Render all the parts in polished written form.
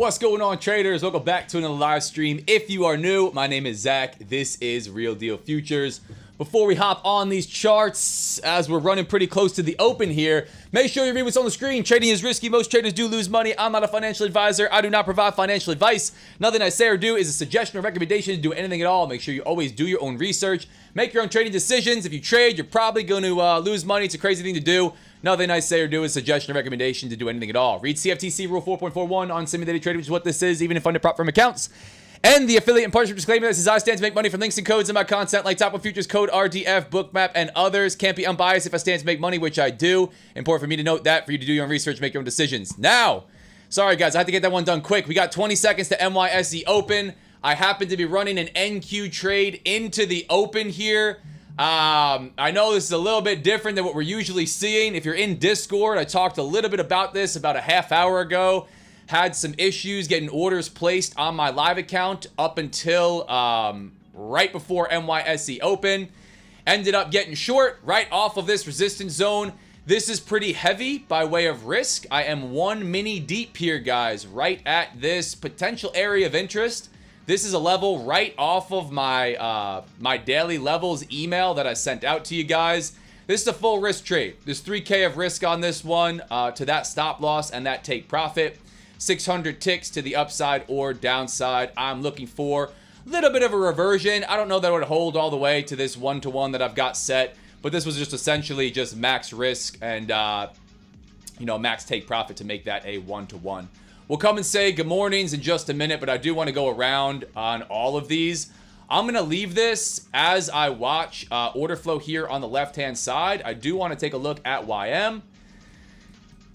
What's going on, traders? Welcome back to another live stream. If you are new, my name is Zach. This is Real Deal Futures. Before we hop on these charts, as we're running pretty close to the open here, make sure you read what's on the screen. Trading is risky. Most traders do lose money. I'm not a financial advisor. I do not provide financial advice. Nothing I say or do is a suggestion or recommendation to do anything at all. Make sure you always do your own research. Make your own trading decisions. If you trade, you're probably going to lose money. It's a crazy thing to do. Nothing I say or do is a suggestion or recommendation to do anything at all. Read CFTC Rule 4.41 on simulated trading, which is what this is, even if under prop firm accounts. And the affiliate and partnership disclaimer that says I stand to make money from links and codes in my content like Top 1 Futures Code, RDF, Bookmap, and others. Can't be unbiased if I stand to make money, which I do. Important for me to note that, for you to do your own research, make your own decisions. Now, sorry guys, I have to get that one done quick. We got 20 seconds to NYSE Open. I happen to be running an NQ trade into the open here. I know this is a little bit different than what we're usually seeing. If you're in Discord, I talked a little bit about this about a half hour ago. Had some issues getting orders placed on my live account up until right before NYSE Open. Ended up getting short right off of this resistance zone. This is pretty heavy by way of risk. I am one mini deep here, guys, right at this potential area of interest. This is a level right off of my my daily levels email that I sent out to you guys. This is a full risk trade. There's 3K of risk on this one to that stop loss and that take profit. 600 ticks to the upside or downside. I'm looking for a little bit of a reversion. I don't know that I would hold all the way to this one-to-one that I've got set, but this was just essentially just max risk and you know, max take profit to make that a one-to-one. We'll come and say good mornings in just a minute, but I do want to go around on all of these. I'm going to leave this as I watch order flow here on the left-hand side. I do want to take a look at YM.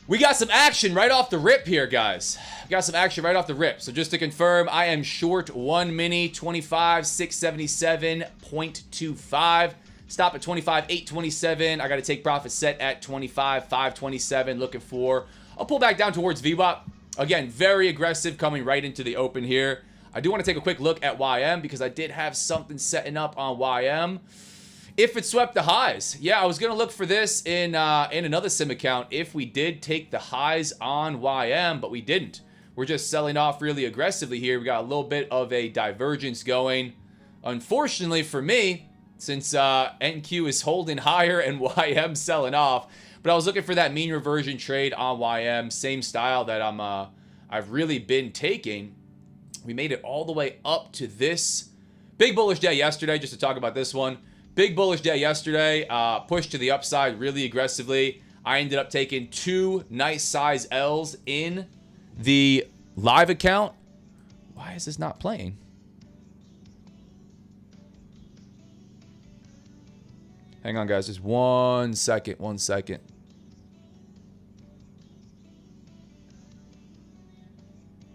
We got some action right off the rip here, guys. We got some action right off the rip. So just to confirm, I am short one mini, 25,677.25. Stop at 25,827. I got to take profit set at 25,527. Looking for a pullback down towards VWAP. Again, very aggressive coming right into the open here. I do want to take a quick look at YM because I did have something setting up on YM. If it swept the highs, yeah, I was going to look for this in another sim account if we did take the highs on YM, but we didn't. We're just selling off really aggressively here. We got a little bit of a divergence going. Unfortunately for me, since NQ is holding higher and YM selling off, but I was looking for that mean reversion trade on YM, same style that I've really been taking. We made it all the way up to this big bullish day yesterday, just to talk about this one. Big bullish day yesterday, pushed to the upside really aggressively. I ended up taking two nice size L's in the live account. Why is this not playing? Hang on, guys, just 1 second, 1 second.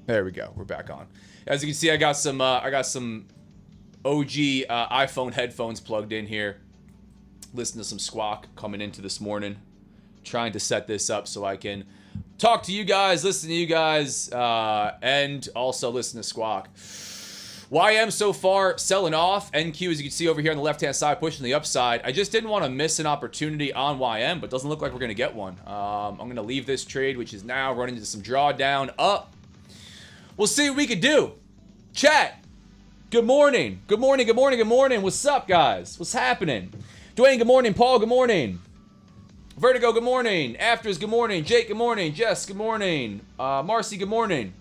There we go, we're back on. As you can see, I got some OG iPhone headphones plugged in here. Listen to some squawk coming into this morning. Trying to set this up so I can talk to you guys, listen to you guys, and also listen to squawk. YM so far selling off. NQ, as you can see over here on the left-hand side, pushing the upside. I just didn't want to miss an opportunity on YM, but doesn't look like we're going to get one. I'm going to leave this trade, which is now running into some drawdown up. We'll see what we can do. Chat. Good morning. Good morning. Good morning. Good morning. What's up, guys? What's happening? Dwayne, good morning. Paul, good morning. Vertigo, good morning. Afters, good morning. Jake, good morning. Jess, good morning. Marcy, good morning.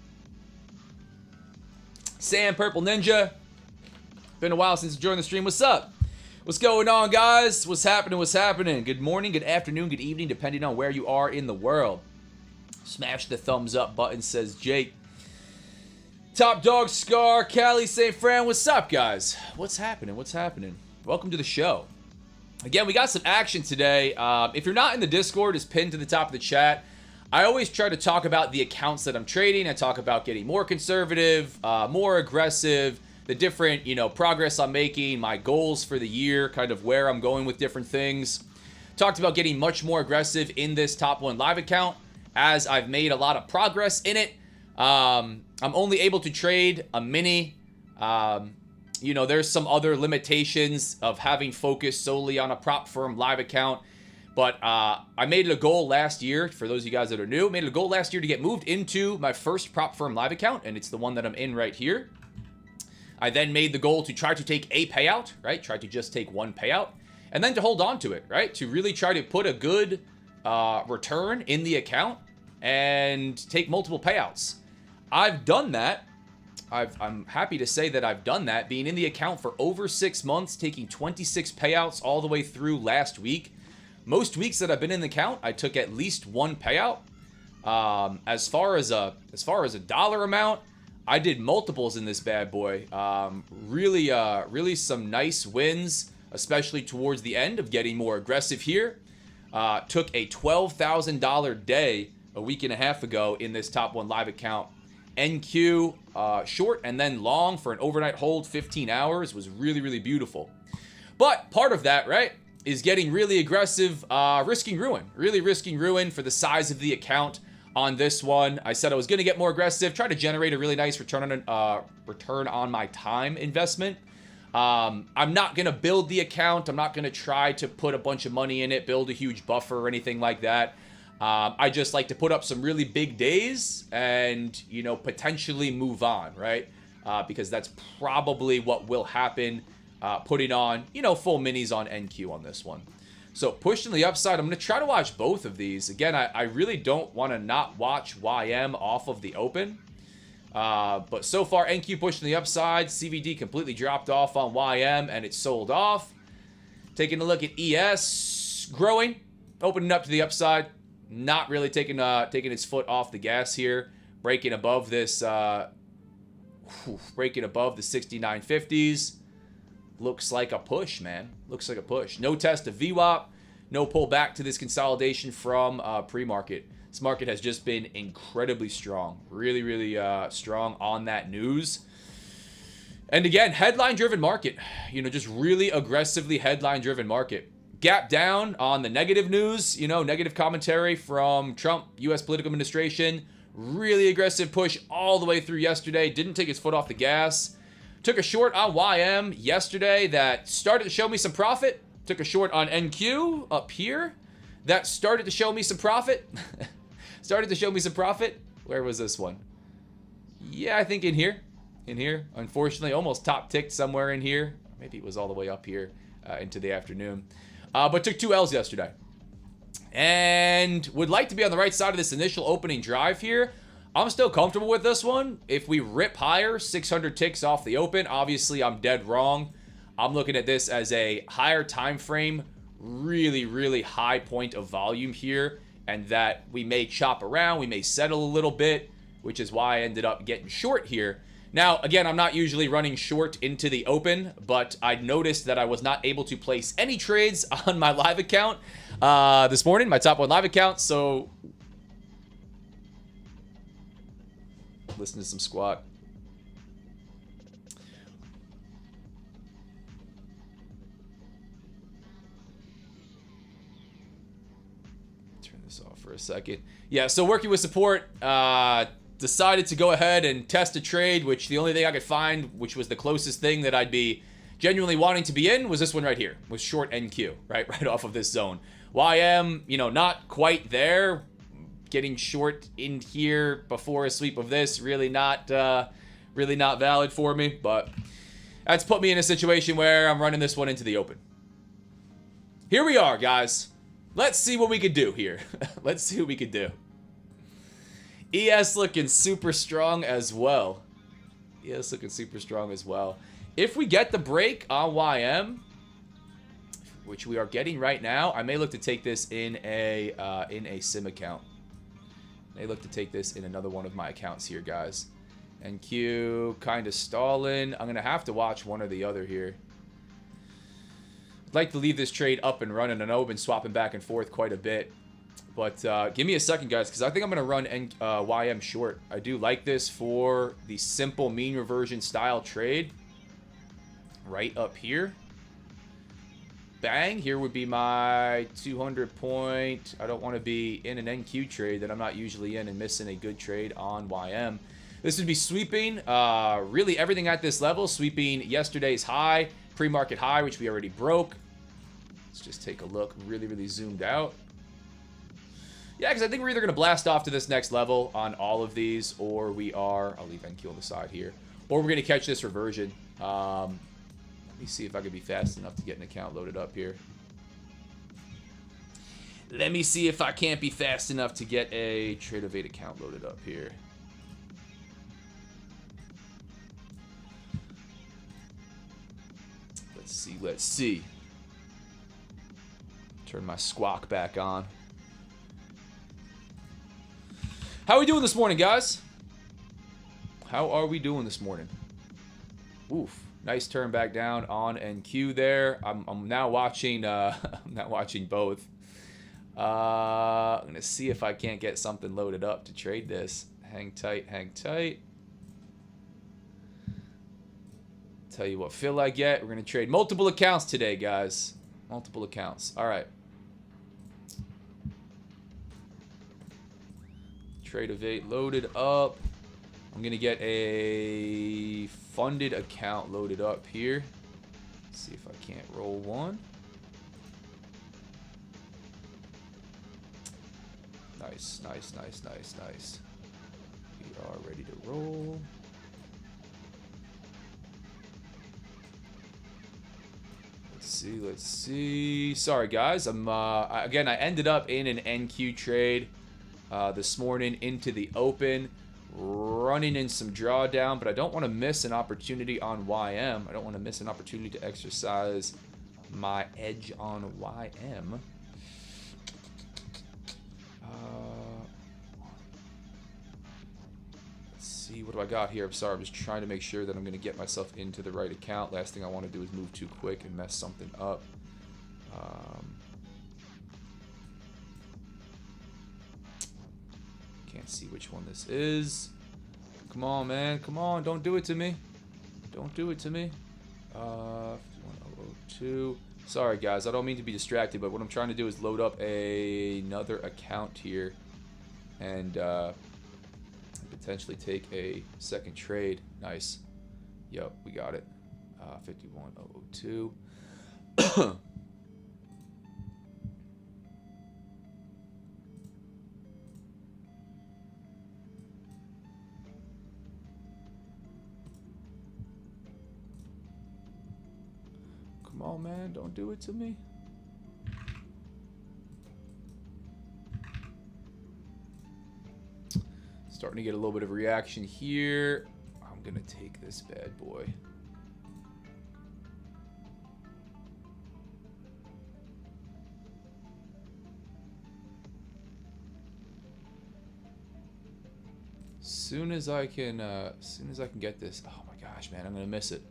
Sam, Purple Ninja. Been a while since you joined the stream. What's up? What's going on, guys? What's happening? What's happening? Good morning, good afternoon, good evening, depending on where you are in the world. Smash the thumbs up button, says Jake. Top Dog Scar, Cali, St. Fran, what's up, guys? What's happening? What's happening? Welcome to the show. Again, we got some action today. If you're not in the Discord, it's pinned to the top of the chat. I always try to talk about the accounts that I'm trading. I talk about getting more conservative, more aggressive, the different, you know, progress I'm making, my goals for the year, kind of where I'm going with different things. Talked about getting much more aggressive in this top one live account as I've made a lot of progress in it. I'm only able to trade a mini. You know, there's some other limitations of having focused solely on a prop firm live account. But I made it a goal last year, for those of you guys that are new, made it a goal last year to get moved into my first prop firm live account, and it's the one that I'm in right here. I then made the goal to try to take a payout, right? Try to just take one payout, and then to hold on to it, right? To really try to put a good return in the account and take multiple payouts. I've done that. I'm happy to say that I've done that, being in the account for over 6 months, taking 26 payouts all the way through last week. Most weeks that I've been in the account, I took at least one payout. As far as a dollar amount, I did multiples in this bad boy. Really some nice wins, especially towards the end of getting more aggressive here. Took a $12,000 day a week and a half ago in this top one live account. NQ short and then long for an overnight hold, 15 hours, was really beautiful. But part of that, right, is getting really aggressive, risking ruin. Really risking ruin for the size of the account on this one. I said I was going to get more aggressive, try to generate a really nice return on my time investment. I'm not going to build the account. I'm not going to try to put a bunch of money in it, build a huge buffer or anything like that. I just like to put up some really big days and, you know, potentially move on, right? Because that's probably what will happen. Putting on, you know, full minis on NQ on this one. So pushing the upside, I'm going to try to watch both of these. Again, I really don't want to not watch YM off of the open. But so far, NQ pushing the upside. CVD completely dropped off on YM and it sold off. Taking a look at ES, growing, opening up to the upside. Not really taking its foot off the gas here. Breaking above this, breaking above the 6950s. Looks like a push, man. Looks like a push. No test of VWAP. No pull back to this consolidation from pre-market. This market has just been incredibly strong. Really strong on that news. And again, headline-driven market. You know, just really aggressively headline-driven market. Gap down on the negative news. You know, negative commentary from Trump, U.S. political administration. Really aggressive push all the way through yesterday. Didn't take his foot off the gas. Took a short on YM yesterday that started to show me some profit. Took a short on NQ up here. That started to show me some profit. Where was this one? Yeah, I think in here. Unfortunately, almost top ticked somewhere in here. Maybe it was all the way up here into the afternoon. But took 2 L's yesterday. And would like to be on the right side of this initial opening drive here. I'm still comfortable with this one. If we rip higher, 600 ticks off the open, obviously I'm dead wrong. I'm looking at this as a higher time frame, really high point of volume here, and that we may chop around, we may settle a little bit, which is why I ended up getting short here. Now, again, I'm not usually running short into the open, but I noticed that I was not able to place any trades on my live account this morning, my top one live account, so listen to some squat. Turn this off for a second. Yeah, so working with support, decided to go ahead and test a trade, which the only thing I could find, which was the closest thing that I'd be genuinely wanting to be in, was this one right here, was short NQ, right off of this zone. YM, you know, not quite there. Getting short in here before a sweep of this, really not valid for me, but that's put me in a situation where I'm running this one into the open. Here we are, guys. Let's see what we could do here. Let's see what we could do. ES looking super strong as well. If we get the break on YM, which we are getting right now, I may look to take this in a sim account. May look to take this in another one of my accounts here, guys. NQ kind of stalling. I'm gonna have to watch one or the other here. I'd like to leave this trade up and running. I know I've been swapping back and forth quite a bit. But give me a second, guys, because I think I'm going to run YM short. I do like this for the simple mean reversion style trade. Right up here. Bang. Here would be my 200 point. I don't want to be in an NQ trade that I'm not usually in and missing a good trade on YM. This would be sweeping really everything at this level. Sweeping yesterday's high, pre-market high, which we already broke. Let's just take a look, really zoomed out. Yeah, because I think we're either going to blast off to this next level on all of these, or we are, I'll leave NQ on the side here, or we're going to catch this reversion. Let me see if I can be fast enough to get an account loaded up here. Let me see if I can't be fast enough to get a Trade of 8 account loaded up here. Let's see. Turn my squawk back on. How are we doing this morning, guys? How are we doing this morning? Oof. Nice turn back down on NQ there. I'm now watching I'm not watching both. I'm gonna see if I can't get something loaded up to trade this. Hang tight, hang tight. Tell you what fill I get. We're gonna trade multiple accounts today, guys. Multiple accounts. Alright. Trade of 8 loaded up. I'm gonna get a funded account loaded up here. Let's see if I can't roll one. Nice. We are ready to roll. Let's see. Sorry, guys. Again, I ended up in an NQ trade this morning into the open, running in some drawdown, but I don't want to miss an opportunity on YM. I don't want to miss an opportunity to exercise my edge on YM. Let's see, what do I got here? I'm sorry, I'm just trying to make sure that I'm going to get myself into the right account. Last thing I want to do is move too quick and mess something up. Can't see which one this is. Come on, man. Come on. Don't do it to me. Don't do it to me. 51002. Sorry, guys. I don't mean to be distracted, but what I'm trying to do is load up another account here and potentially take a second trade. Nice. Yep, we got it. 51002. Come on, man. Don't do it to me. Starting to get a little bit of reaction here. I'm going to take this bad boy. Soon as I can get this. Oh my gosh, man, I'm going to miss it.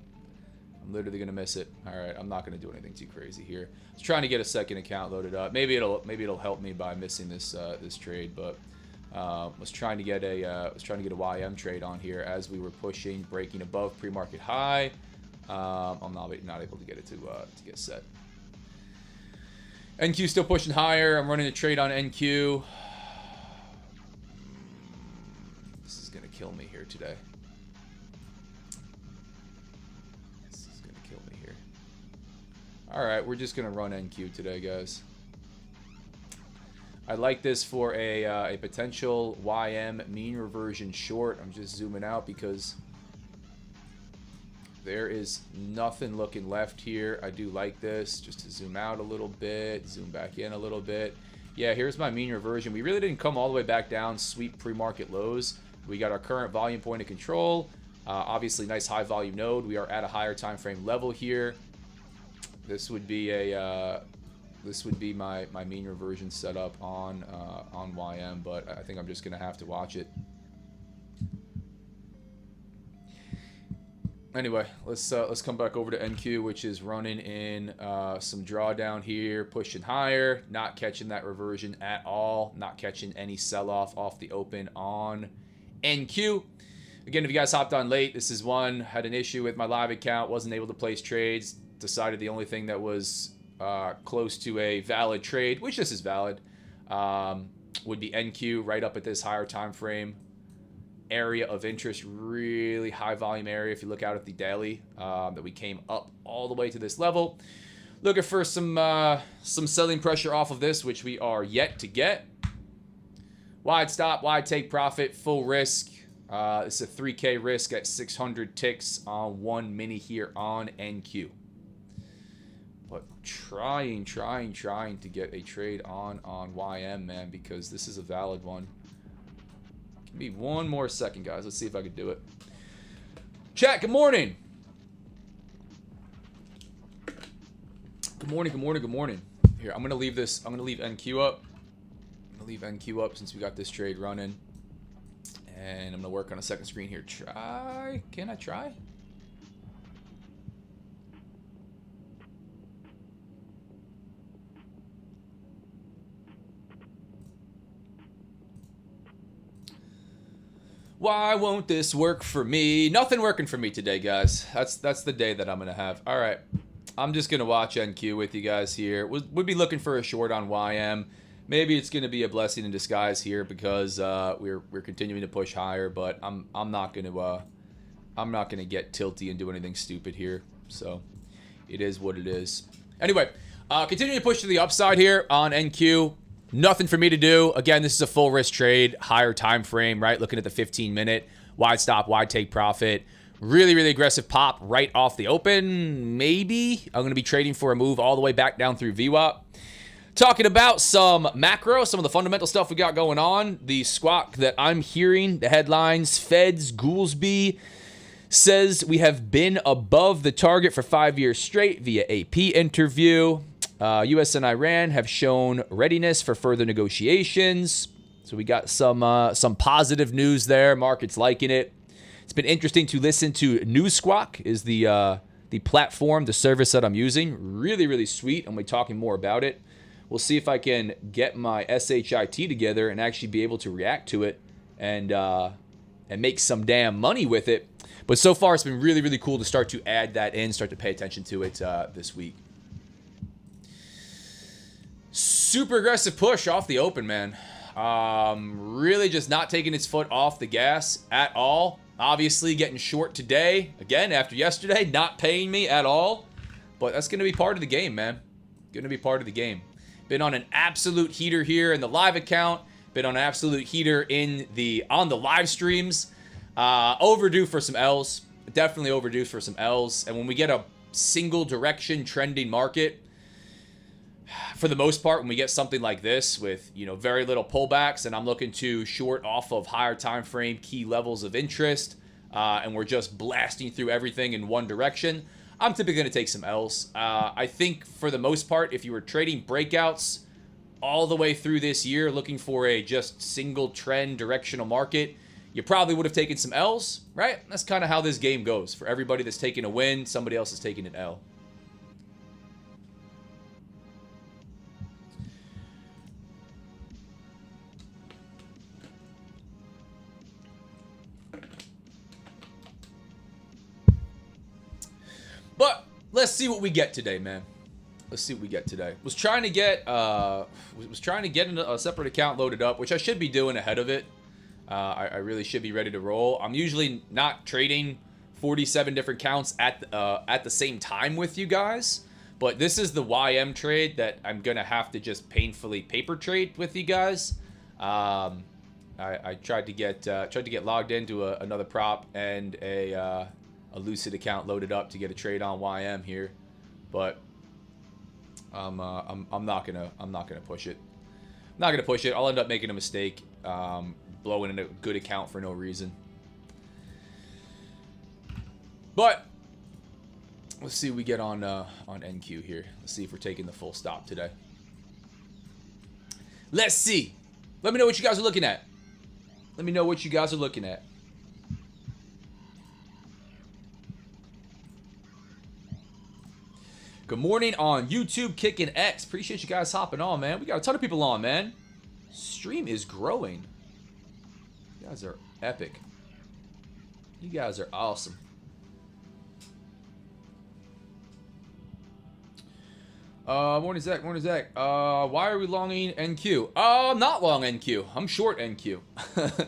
I'm literally gonna miss it. All right, I'm not gonna do anything too crazy here. I was trying to get a second account loaded up. Maybe it'll help me by missing this this trade, but was trying to get a YM trade on here as we were pushing, breaking above pre-market high. I'm not able to get it to get set. NQ still pushing higher. I'm running a trade on NQ. This is gonna kill me here today. Alright, we're just going to run NQ today, guys. I like this for a potential YM mean reversion short. I'm just zooming out because there is nothing looking left here. I do like this. Just to zoom out a little bit, zoom back in a little bit. Yeah, here's my mean reversion. We really didn't come all the way back down, sweep pre-market lows. We got our current volume point of control. Obviously, nice high volume node. We are at a higher time frame level here. This would be my mean reversion setup on YM, but I think I'm just gonna have to watch it. Anyway, let's come back over to NQ, which is running in some drawdown here, pushing higher, not catching that reversion at all, not catching any sell-off off the open on NQ. Again, if you guys hopped on late, this is one. Had an issue with my live account, wasn't able to place trades. Decided the only thing that was close to a valid trade, which this is valid, would be NQ right up at this higher time frame area of interest, really high volume area. If you look out at the daily, that we came up all the way to this level. Looking for some selling pressure off of this, which we are yet to get. Wide stop, wide take profit, full risk. It's a 3K risk at 600 ticks on 1 mini here on NQ. But trying to get a trade on YM, man, because this is a valid one. Give me one more second, guys. Let's see if I can do it. Chat, good morning. Good morning. Here, I'm going to leave this. I'm going to leave NQ up. I'm going to leave NQ up since we got this trade running. And I'm going to work on a second screen here. Can I try? Why won't this work for me? Nothing working for me today, guys. That's the day that I'm going to have. All right. I'm just going to watch NQ with you guys here. Would be looking for a short on YM. Maybe it's going to be a blessing in disguise here because we're continuing to push higher, but I'm not going to get tilty and do anything stupid here. So it is what it is. Anyway, continuing to push to the upside here on NQ. Nothing for me to do. Again, this is a full risk trade, higher time frame, right? Looking at the 15-minute, wide stop, wide take profit. Really aggressive pop right off the open. Maybe I'm going to be trading for a move all the way back down through VWAP. Talking about some macro, some of the fundamental stuff we got going on. The squawk that I'm hearing, the headlines, Fed's Goolsby says we have been above the target for 5 years straight via AP interview. U.S. and Iran have shown readiness for further negotiations. So we got some positive news there. Market's liking it. It's been interesting to listen to News Squawk is the platform, the service that I'm using. Really sweet. I'm going to be talking more about it. We'll see if I can get my SHIT together and actually be able to react to it and make some damn money with it. But so far, it's been really cool to start to add that in, start to pay attention to it this week. Super aggressive push off the open, man. Really just not taking its foot off the gas at all. Obviously getting short today. Again, after yesterday, not paying me at all. But that's going to be part of the game, man. Going to be part of the game. Been on an absolute heater here in the live account. Been on an absolute heater on the live streams. Overdue for some L's. Definitely overdue for some L's. And when we get a single direction trending market, for the most part, when we get something like this with, very little pullbacks and I'm looking to short off of higher time frame key levels of interest, and we're just blasting through everything in one direction, I'm typically going to take some L's. I think for the most part, if you were trading breakouts all the way through this year, looking for a just single trend directional market, you probably would have taken some L's, right? That's kind of how this game goes. For everybody that's taking a win, somebody else is taking an L. But let's see what we get today, man. Let's see what we get today. Was trying to get a separate account loaded up, which I should be doing ahead of it. I really should be ready to roll. I'm usually not trading 47 different counts at the same time with you guys, but this is the YM trade that I'm gonna have to just painfully paper trade with you guys. I tried to get logged into another prop and a Lucid account loaded up to get a trade on YM here, but I'm not gonna push it. I'm not gonna push it. I'll end up making a mistake, blowing in a good account for no reason. But let's see what we get on NQ here. Let's see if we're taking the full stop today. Let's see. Let me know what you guys are looking at. Let me know what you guys are looking at. Good morning on YouTube, Kickin' X. Appreciate you guys hopping on, man. We got a ton of people on, man. Stream is growing. You guys are epic. You guys are awesome. Morning, Zach. Morning, Zach. Why are we longing NQ? I'm not long NQ. I'm short NQ.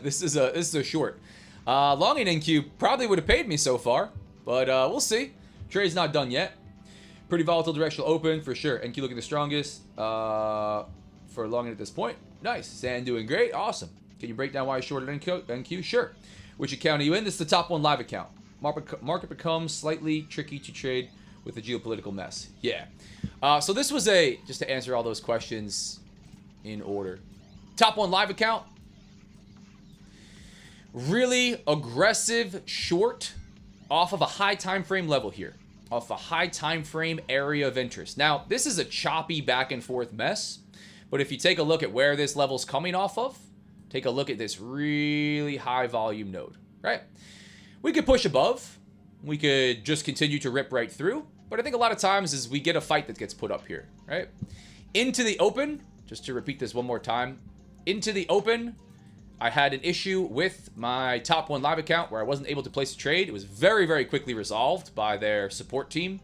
This is a short. Longing NQ probably would have paid me so far, but we'll see. Trade's not done yet. Pretty volatile directional open for sure. NQ looking the strongest for long at this point. Nice. Sand doing great. Awesome. Can you break down why you shorted NQ? Sure. Which account are you in? This is the top one live account. Market becomes slightly tricky to trade with the geopolitical mess. Yeah. So this was just to answer all those questions in order. Top one live account. Really aggressive short off of a high time frame level here. Off a high time frame area of interest. Now, this is a choppy back and forth mess. But if you take a look at where this level's coming off of, take a look at this really high volume node, right? We could push above. We could just continue to rip right through. But I think a lot of times is we get a fight that gets put up here, right? Into the open, just to repeat this one more time. Into the open, I had an issue with my top one live account where I wasn't able to place a trade. It was very, very quickly resolved by their support team.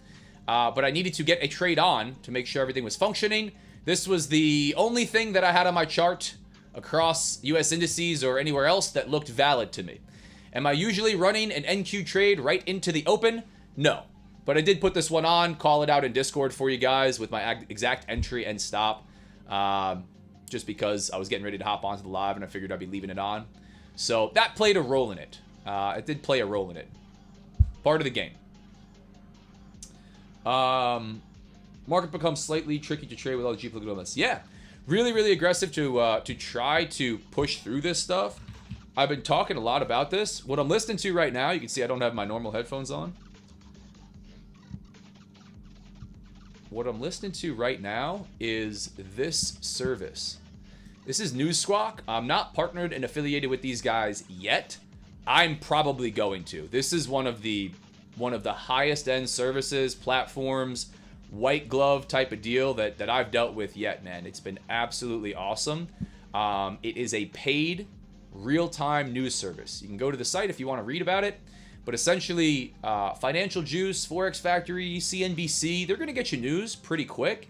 But I needed to get a trade on to make sure everything was functioning. This was the only thing that I had on my chart across US indices or anywhere else that looked valid to me. Am I usually running an NQ trade right into the open? No. But I did put this one on, call it out in Discord for you guys with my exact entry and stop. Just because I was getting ready to hop onto the live and I figured I'd be leaving it on. So that played a role in it. It did play a role in it. Part of the game. Market becomes slightly tricky to trade with all the geopolitical on this. Yeah. Really, really aggressive to try to push through this stuff. I've been talking a lot about this. What I'm listening to right now, you can see I don't have my normal headphones on. What I'm listening to right now is this service. This is News Squawk. I'm not partnered and affiliated with these guys yet. I'm probably going to. This is one of the highest end services, platforms, white glove type of deal that I've dealt with yet, man. It's been absolutely awesome. It is a paid real-time news service. You can go to the site if you want to read about it. But essentially, Financial Juice, Forex Factory, CNBC, they're going to get you news pretty quick.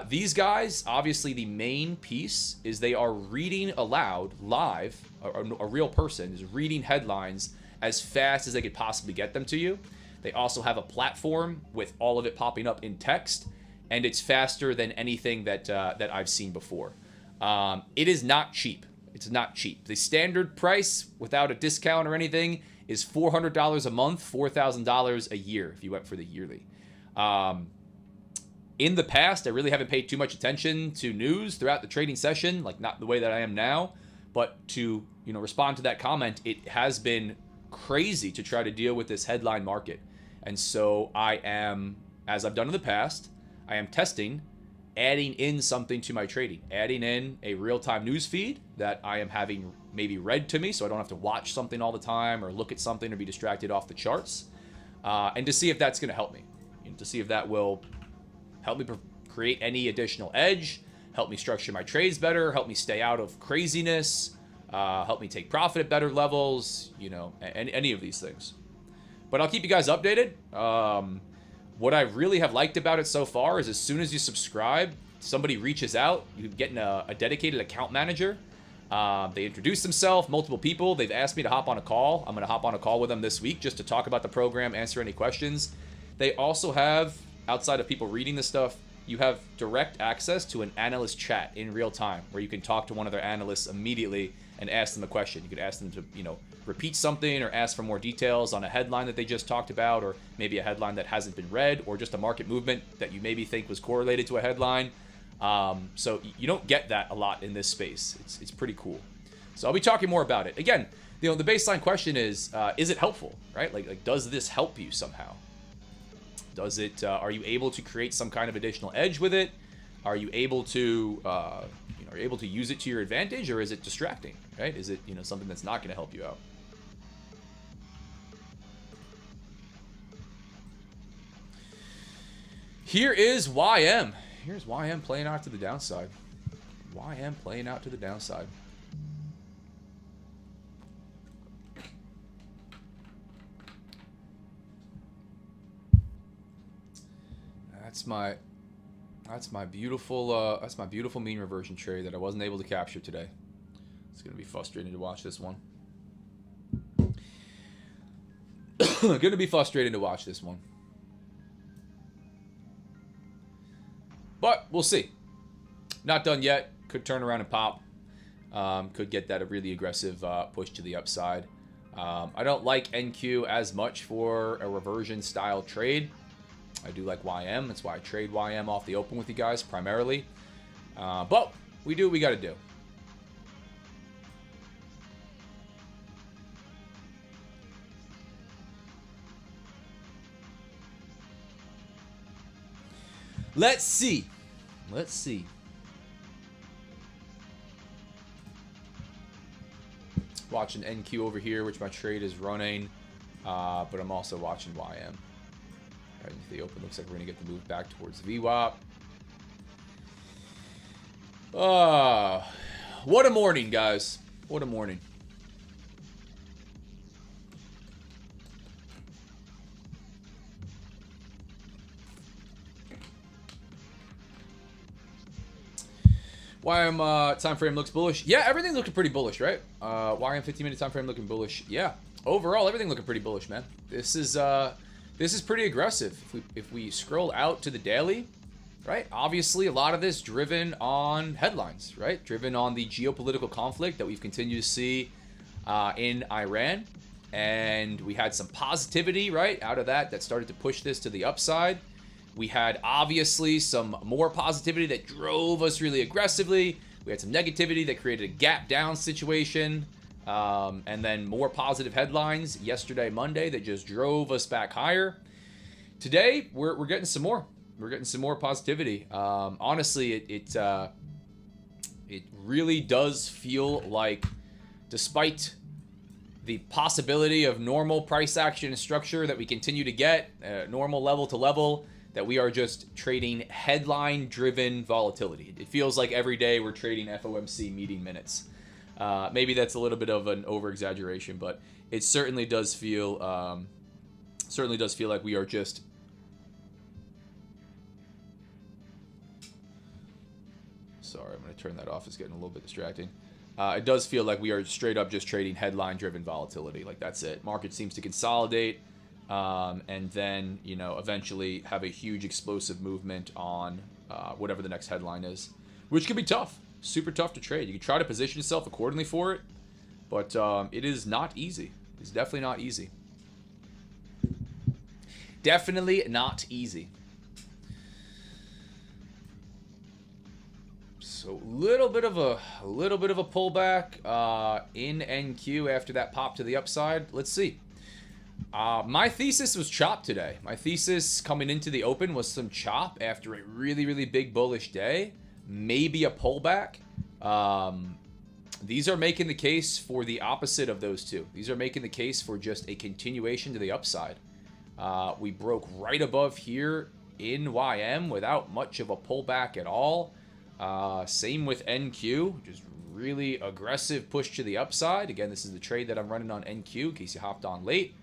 These guys, obviously the main piece is they are reading aloud live. A real person is reading headlines as fast as they could possibly get them to you. They also have a platform with all of it popping up in text. And it's faster than anything that I've seen before. It is not cheap. It's not cheap. The standard price without a discount or anything is $400 a month, $4,000 a year if you went for the yearly. In the past, I really haven't paid too much attention to news throughout the trading session, like not the way that I am now. But to respond to that comment, it has been crazy to try to deal with this headline market. And so I am, as I've done in the past, I am testing adding in something to my trading, adding in a real-time news feed that I am having maybe read to me so I don't have to watch something all the time or look at something or be distracted off the charts, and to see if that's going to help me, to see if that will help me create any additional edge, help me structure my trades better, help me stay out of craziness, help me take profit at better levels, any of these things. But I'll keep you guys updated. What I really have liked about it so far is as soon as you subscribe, somebody reaches out, you get a dedicated account manager. They introduce themselves, multiple people. They've asked me to hop on a call. I'm going to hop on a call with them this week just to talk about the program, answer any questions. They also have, outside of people reading this stuff, you have direct access to an analyst chat in real time where you can talk to one of their analysts immediately and ask them a question. You could ask them to, repeat something or ask for more details on a headline that they just talked about, or maybe a headline that hasn't been read, or just a market movement that you maybe think was correlated to a headline. So you don't get that a lot in this space. It's pretty cool. So I'll be talking more about it. Again, the baseline question is it helpful, right? Like does this help you somehow? Does it, are you able to create some kind of additional edge with it? Are you able to, use it to your advantage, or is it distracting, right? Is it, something that's not going to help you out? Here is YM. Here's YM playing out to the downside. YM playing out to the downside. That's my beautiful mean reversion trade that I wasn't able to capture today. It's gonna be frustrating to watch this one. Gonna be frustrating to watch this one. But we'll see. Not done yet. Could turn around and pop. Could get that a really aggressive push to the upside. I don't like NQ as much for a reversion style trade. I do like YM. That's why I trade YM off the open with you guys primarily. But we do what we got to do. Let's see. Let's see. Watching NQ over here, which my trade is running. But I'm also watching YM. Right into the open. Looks like we're going to get the move back towards VWAP. What a morning, guys. What a morning. YM time frame looks bullish. Yeah, everything's looking pretty bullish, right? YM 15-minute time frame looking bullish. Yeah, overall everything looking pretty bullish, man. This is pretty aggressive. If we scroll out to the daily, right? Obviously, a lot of this driven on headlines, right? Driven on the geopolitical conflict that we've continued to see in Iran, and we had some positivity, right, out of that started to push this to the upside. We had, obviously, some more positivity that drove us really aggressively. We had some negativity that created a gap down situation. And then more positive headlines yesterday, Monday, that just drove us back higher. Today, we're getting some more. We're getting some more positivity. Honestly, it really does feel like, despite the possibility of normal price action and structure that we continue to get, normal level to level, that we are just trading headline-driven volatility. It feels like every day we're trading FOMC meeting minutes. Maybe that's a little bit of an over-exaggeration, but it certainly does feel like we are just... Sorry, I'm going to turn that off. It's getting a little bit distracting. It does feel like we are straight up just trading headline-driven volatility. Like, that's it. Market seems to consolidate. And then, you know, eventually have a huge explosive movement on whatever the next headline is, which can be tough, super tough to trade. You can try to position yourself accordingly for it, but it is not easy. It's definitely not easy. Definitely not easy. So a little bit of a pullback in NQ after that pop to the upside. Let's see. My thesis was chop today. My thesis coming into the open was some chop after a really, really big bullish day. Maybe a pullback. These are making the case for the opposite of those two. These are making the case for just a continuation to the upside. We broke right above here in YM without much of a pullback at all. Same with NQ. Just really aggressive push to the upside. Again, this is the trade that I'm running on NQ in case you hopped on late.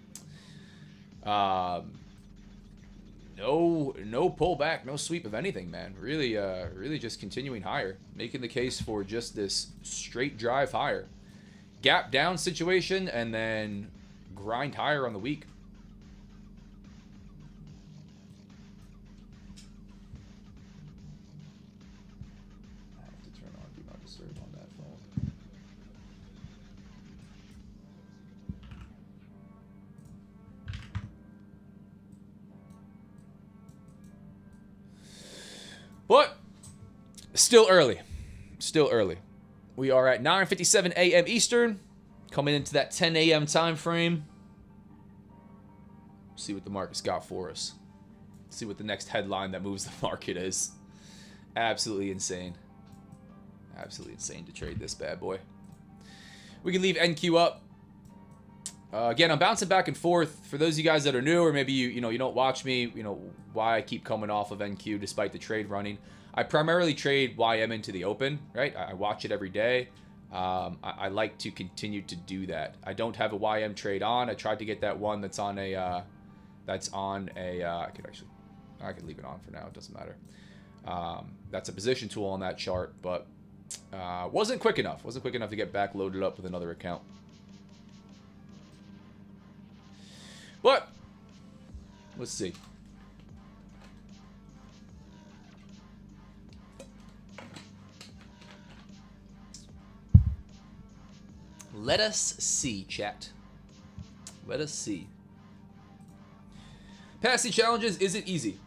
No pullback, no sweep of anything, man. Really, really just continuing higher, making the case for just this straight drive higher. Gap down situation, and then grind higher on the week. I have to turn on Do Not Disturb on that phone. But still early. Still early. We are at 9:57 a.m. Eastern, coming into that 10 a.m. time frame. See what the market's got for us. See what the next headline that moves the market is. Absolutely insane. Absolutely insane to trade this bad boy. We can leave NQ up. Again, I'm bouncing back and forth. For those of you guys that are new, or maybe you don't watch me, why I keep coming off of NQ despite the trade running. I primarily trade YM into the open, right? I watch it every day. I like to continue to do that. I don't have a YM trade on. I tried to get that one that's on a I could leave it on for now. It doesn't matter. That's a position tool on that chart, but wasn't quick enough. Wasn't quick enough to get back loaded up with another account. But let's see. Let us see, chat. Let us see. Passing challenges isn't easy.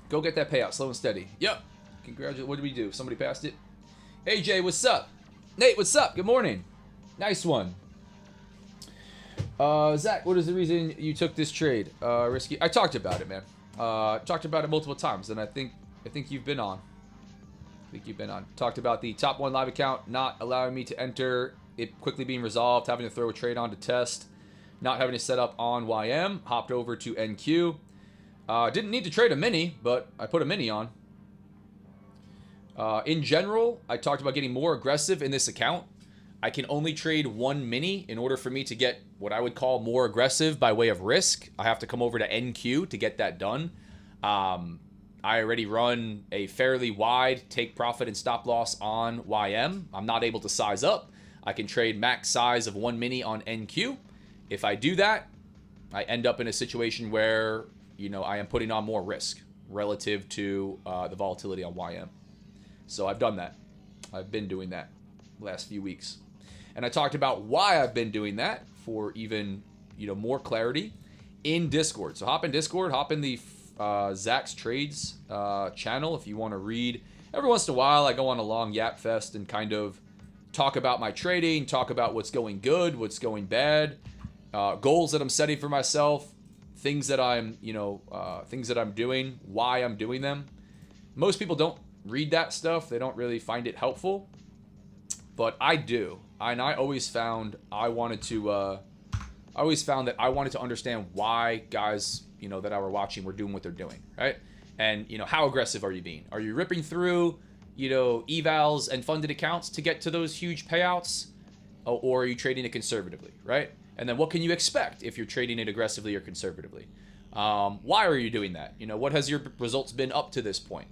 Go get that payout, slow and steady. Yep. Congratulations. What did we do? Somebody passed it? AJ, what's up? Nate, what's up? Good morning. Nice one. Zach, what is the reason you took this trade? Risky. I talked about it, man. Talked about it multiple times, and I think you've been on. Talked about the top 1 live account not allowing me to enter, it quickly being resolved, having to throw a trade on to test, not having to set up on YM, hopped over to NQ. Didn't need to trade a mini, but I put a mini on. In general, I talked about getting more aggressive in this account. I can only trade 1 mini in order for me to get what I would call more aggressive by way of risk. I have to come over to NQ to get that done. I already run a fairly wide take profit and stop loss on YM. I'm not able to size up. I can trade max size of 1 mini on NQ. If I do that, I end up in a situation where, I am putting on more risk relative to the volatility on YM. So I've done that. I've been doing that the last few weeks. And I talked about why I've been doing that for even, more clarity in Discord. So hop in Discord, hop in the Zach's Trades channel if you want to read. Every once in a while, I go on a long yap fest and kind of talk about my trading, talk about what's going good, what's going bad, goals that I'm setting for myself, things that I'm, things that I'm doing, why I'm doing them. Most people don't read that stuff. They don't really find it helpful, but I do. And I always found I wanted to understand why guys, that I were watching were doing what they're doing, right? And, how aggressive are you being? Are you ripping through, evals and funded accounts to get to those huge payouts? Or are you trading it conservatively, right? And then what can you expect if you're trading it aggressively or conservatively? Why are you doing that? What has your results been up to this point?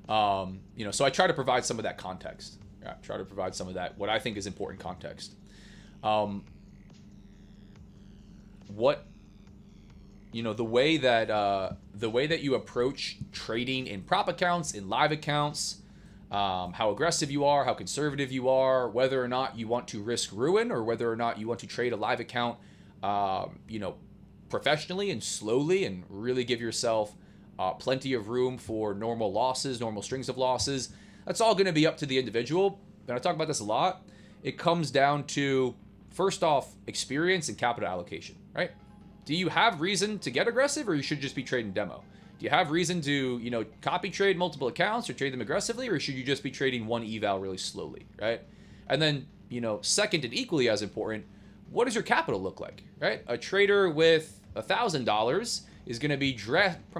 So I try to provide some of that context. Yeah, try to provide some of that, what I think is important context. The way that you approach trading in prop accounts, in live accounts, how aggressive you are, how conservative you are, whether or not you want to risk ruin or whether or not you want to trade a live account, professionally and slowly and really give yourself plenty of room for normal losses, normal strings of losses. That's all going to be up to the individual. And I talk about this a lot. It comes down to, first off, experience and capital allocation, right? Do you have reason to get aggressive, or you should just be trading demo? Do you have reason to, copy trade multiple accounts or trade them aggressively, or should you just be trading one eval really slowly, right? And then, second and equally as important, what does your capital look like, right? A trader with $1,000 is going to be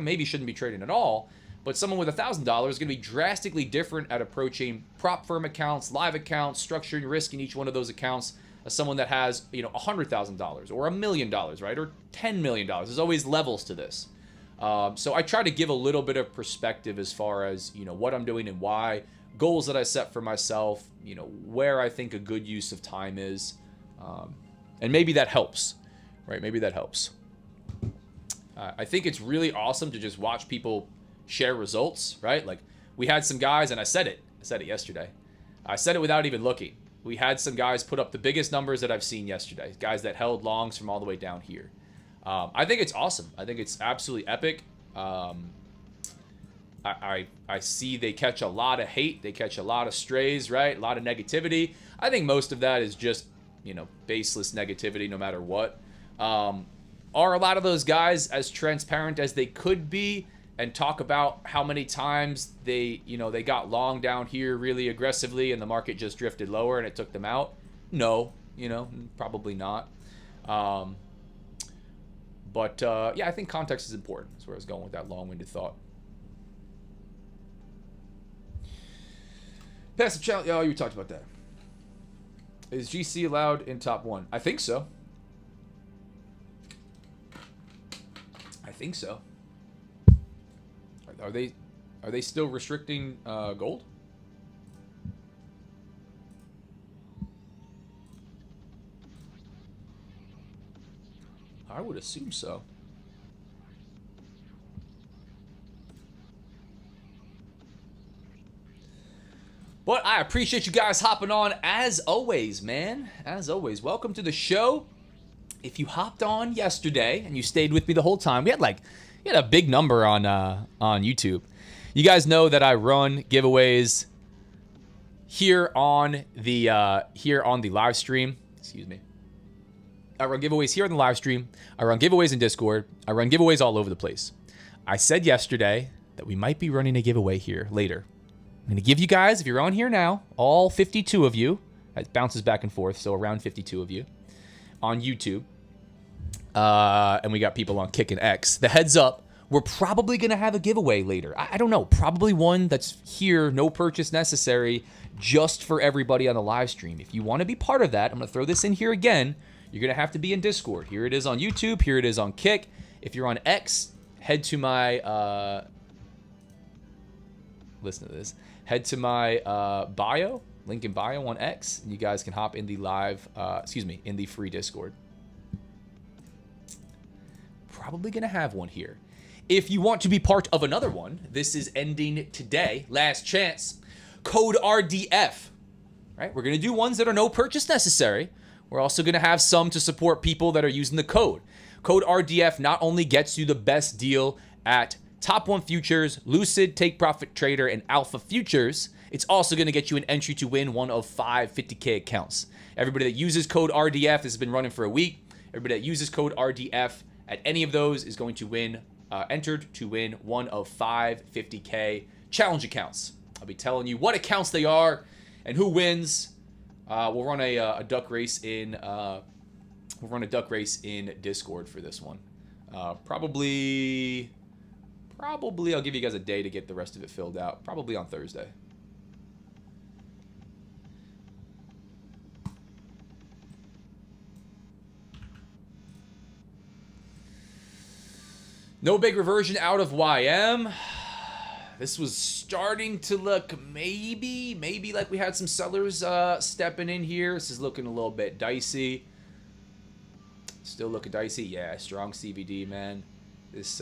maybe shouldn't be trading at all, but someone with $1,000 is going to be drastically different at approaching prop firm accounts, live accounts, structuring risk in each one of those accounts as someone that has, $100,000 or $1 million, right? Or $10 million. There's always levels to this. So I try to give a little bit of perspective as far as, what I'm doing and why, goals that I set for myself, where I think a good use of time is. And maybe that helps, right? Maybe that helps. I think it's really awesome to just watch people share results, right? Like, we had some guys, and I said it yesterday. I said it without even looking. We had some guys put up the biggest numbers that I've seen yesterday. Guys that held longs from all the way down here. I think it's awesome. I think it's absolutely epic. I see they catch a lot of hate. They catch a lot of strays, right? A lot of negativity. I think most of that is just, baseless negativity no matter what. Are a lot of those guys as transparent as they could be and talk about how many times they got long down here really aggressively and the market just drifted lower and it took them out? No, probably not. But I think context is important. That's where I was going with that long-winded thought. Passive challenge. Oh, you talked about that. Is GC allowed in top 1? I think so. Are they still restricting gold? I would assume so. But I appreciate you guys hopping on as always, man. As always, welcome to the show. If you hopped on yesterday and you stayed with me the whole time, we had a big number on YouTube. You guys know that I run giveaways here on the live stream. Excuse me. I run giveaways here on the live stream. I run giveaways in Discord. I run giveaways all over the place. I said yesterday that we might be running a giveaway here later. I'm going to give you guys, if you're on here now, all 52 of you, it bounces back and forth, so around 52 of you on YouTube. And we got people on Kick and X. The heads up, we're probably going to have a giveaway later. I don't know, probably one that's here, no purchase necessary, just for everybody on the live stream. If you want to be part of that, I'm going to throw this in here again. You're going to have to be in Discord. Here it is on YouTube. Here it is on Kick. If you're on X, head to my, listen to this. Head to my bio, link in bio on X, and you guys can hop in the live, in the free Discord. Probably going to have one here. If you want to be part of another one, this is ending today. Last chance. Code RDF. Right? We're going to do ones that are no purchase necessary. We're also going to have some to support people that are using the code. Code RDF not only gets you the best deal at Top 1 Futures, Lucid, Take Profit Trader, and Alpha Futures, it's also going to get you an entry to win one of 5 50K accounts. Everybody that uses code RDF, this has been running for a week. Everybody that uses code RDF at any of those is going to win, entered to win one of 5 50K challenge accounts. I'll be telling you what accounts they are and who wins. We'll run a duck race in Discord for this one. Probably I'll give you guys a day to get the rest of it filled out. Probably on Thursday. No big reversion out of YM. This was starting to look maybe like we had some sellers stepping in here. This is looking a little bit dicey. Still looking dicey. Yeah, strong CVD, man. This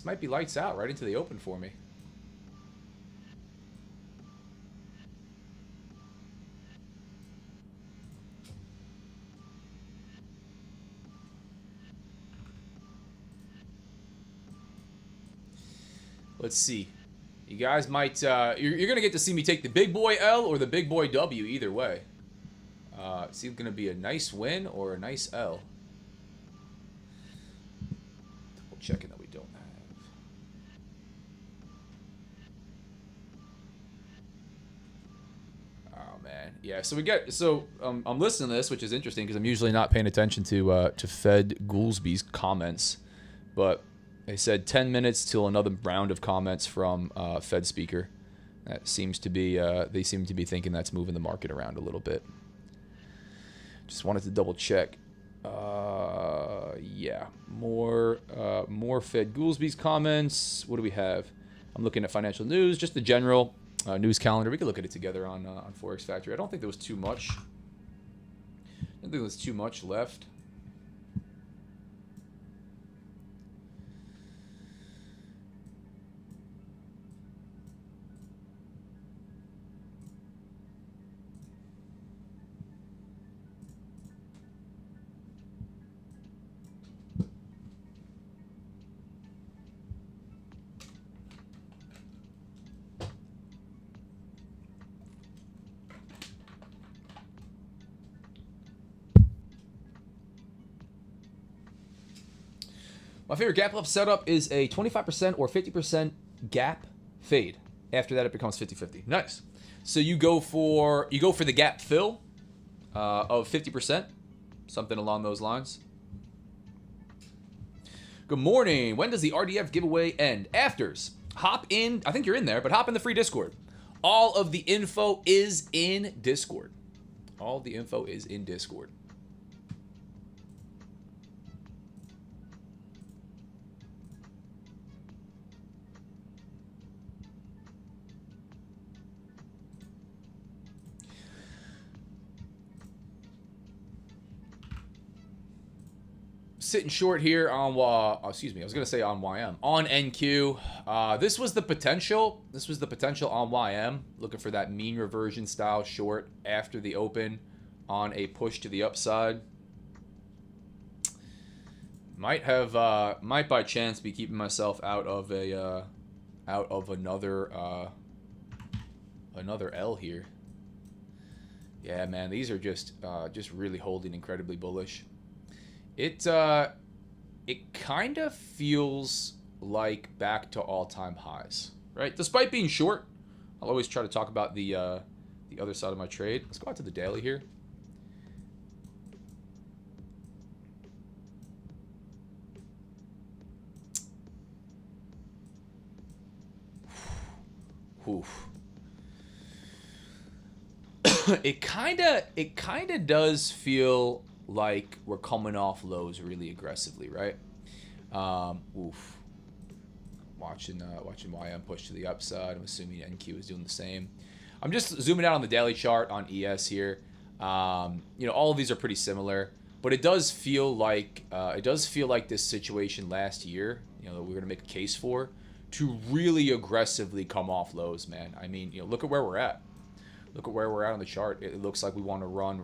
might be lights out right into the open for me. Let's see. You guys might, you're going to get to see me take the big boy L or the big boy W either way. It's either going to be a nice win or a nice L. Double checking that we don't have. Oh, man. Yeah, so I'm listening to this, which is interesting because I'm usually not paying attention to Fed Goolsby's comments. But they said 10 minutes till another round of comments from Fed speaker. That seems to be, they seem to be thinking that's moving the market around a little bit. Just wanted to double check. Yeah, more Fed Goolsby's comments. What do we have? I'm looking at financial news, just the general news calendar. We could look at it together on Forex Factory. I don't think there was too much. I don't think there was too much left. My favorite gap up setup is a 25% or 50% gap fade. After that, it becomes 50-50. Nice. So you go for the gap fill of 50%, something along those lines. Good morning. When does the RDF giveaway end? Afters. Hop in. I think you're in there, but hop in the free Discord. All of the info is in Discord. All the info is in Discord. sitting short here on, excuse me, I was going to say on YM. On NQ, this was the potential. This was the potential on YM. Looking for that mean reversion style short after the open on a push to the upside. Might by chance be keeping myself out of another L here. Yeah, man, these are just really holding incredibly bullish. It kind of feels like back to all-time highs, right? Despite being short, I'll always try to talk about the other side of my trade. Let's go out to the daily here. Oof. It kind of does feel like we're coming off lows really aggressively, right? Oof. Watching YM push to the upside. I'm assuming NQ is doing the same. I'm just zooming out on the daily chart on ES here. You know, all of these are pretty similar, but it does feel like this situation last year, you know, that we're gonna make a case for, to really aggressively come off lows, man. I mean, you know, look at where we're at. Look at where we're at on the chart. It looks like we want to run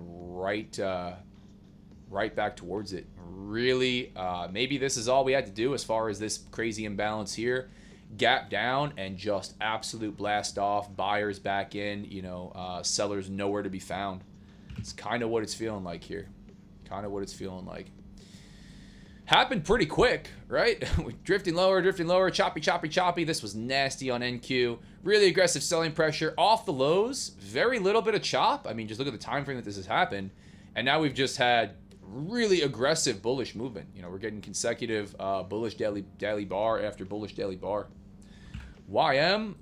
right back towards it. Really, maybe this is all we had to do as far as this crazy imbalance here. Gap down and just absolute blast off. Buyers back in, you know, sellers nowhere to be found. It's kind of what it's feeling like here. Kind of what it's feeling like. Happened pretty quick, right? drifting lower, choppy, choppy, choppy. This was nasty on NQ. Really aggressive selling pressure off the lows. Very little bit of chop. I mean, just look at the time frame that this has happened. And now we've just had really aggressive bullish movement. You know, we're getting consecutive bullish daily bar after bullish daily bar. YM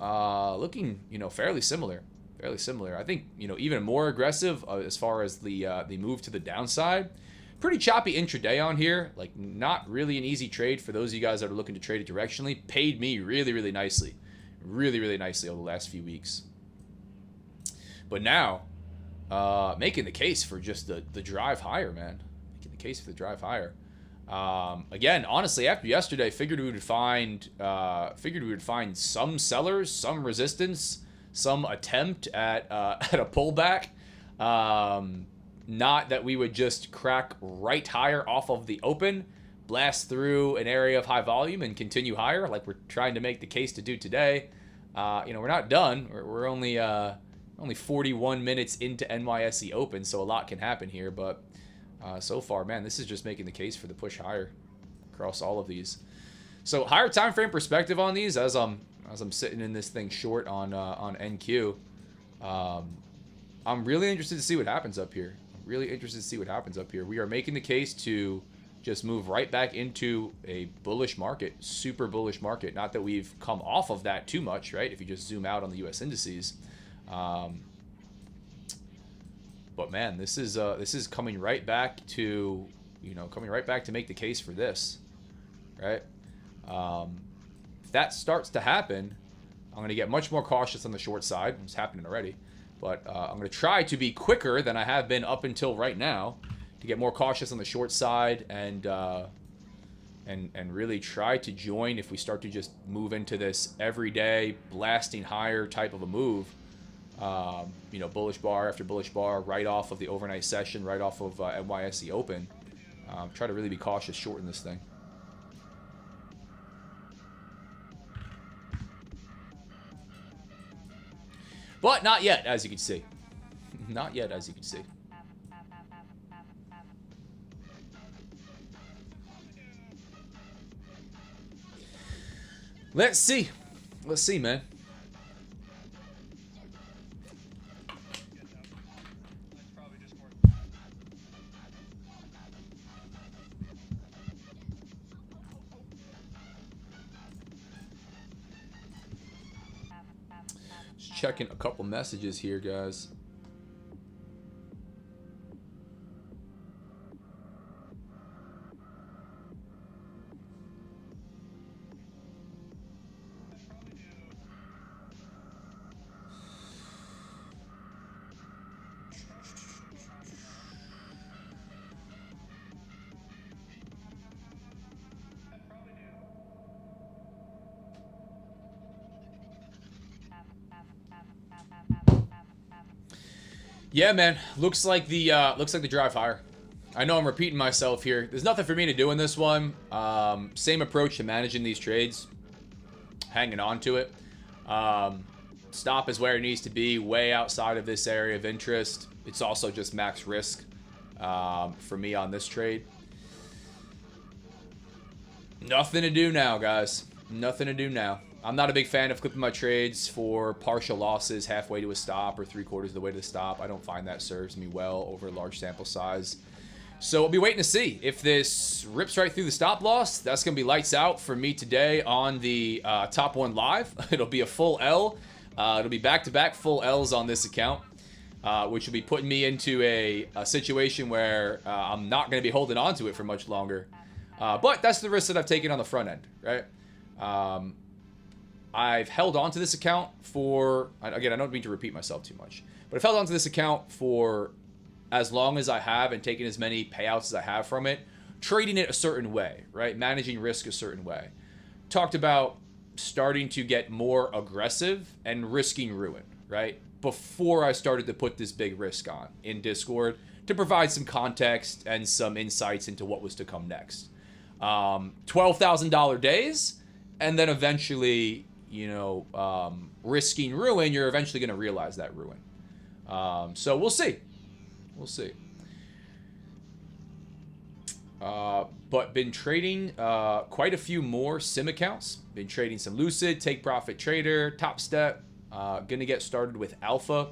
looking, you know, fairly similar. Fairly similar. I think, you know, even more aggressive as far as the move to the downside. Pretty choppy intraday on here. Like, not really an easy trade for those of you guys that are looking to trade it directionally. Paid me really, really nicely. Really, really nicely over the last few weeks. But now, making the case for just the drive higher, man. Making the case for the drive higher. Again, honestly, after yesterday, figured we would find some sellers, some resistance, some attempt at a pullback. Not that we would just crack right higher off of the open, blast through an area of high volume and continue higher like we're trying to make the case to do today. You know, we're not done. We're only 41 minutes into NYSE Open, so a lot can happen here. But so far, man, this is just making the case for the push higher across all of these. So higher time frame perspective on these as I'm sitting in this thing short on NQ. I'm really interested to see what happens up here. Really interested to see what happens up here. We are making the case to just move right back into a bullish market, super bullish market. Not that we've come off of that too much, right? If you just zoom out on the U.S. indices, but man, this is coming right back to, you know, coming right back to make the case for this, right? If that starts to happen, I'm going to get much more cautious on the short side. It's happening already. But I'm going to try to be quicker than I have been up until right now to get more cautious on the short side and really try to join if we start to just move into this everyday blasting higher type of a move. You know, bullish bar after bullish bar right off of the overnight session, right off of NYSE Open. Try to really be cautious short in this thing. But not yet, as you can see. Not yet, as you can see. Let's see. Let's see, man. Checking a couple messages here, guys. Yeah, man. Looks like the drive higher. I know I'm repeating myself here. There's nothing for me to do in this one. Same approach to managing these trades. Hanging on to it. Stop is where it needs to be, way outside of this area of interest. It's also just max risk for me on this trade. Nothing to do now, guys. Nothing to do now. I'm not a big fan of clipping my trades for partial losses halfway to a stop or 3/4 of the way to the stop. I don't find that serves me well over a large sample size. So we'll be waiting to see if this rips right through the stop loss. That's going to be lights out for me today on the Top 1 Live. It'll be a full L. It'll be back-to-back full L's on this account, which will be putting me into a situation where I'm not going to be holding on to it for much longer. But that's the risk that I've taken on the front end, right? I've held on to this account for, again, I don't mean to repeat myself too much, but I've held on to this account for as long as I have and taken as many payouts as I have from it, trading it a certain way, right? Managing risk a certain way. Talked about starting to get more aggressive and risking ruin, right? Before I started to put this big risk on in Discord to provide some context and some insights into what was to come next. $12,000 days, and then eventually, you know, risking ruin, you're eventually going to realize that ruin. So we'll see. We'll see. But been trading quite a few more sim accounts. Been trading some Lucid, Take Profit Trader, Top Step. Gonna get started with Alpha,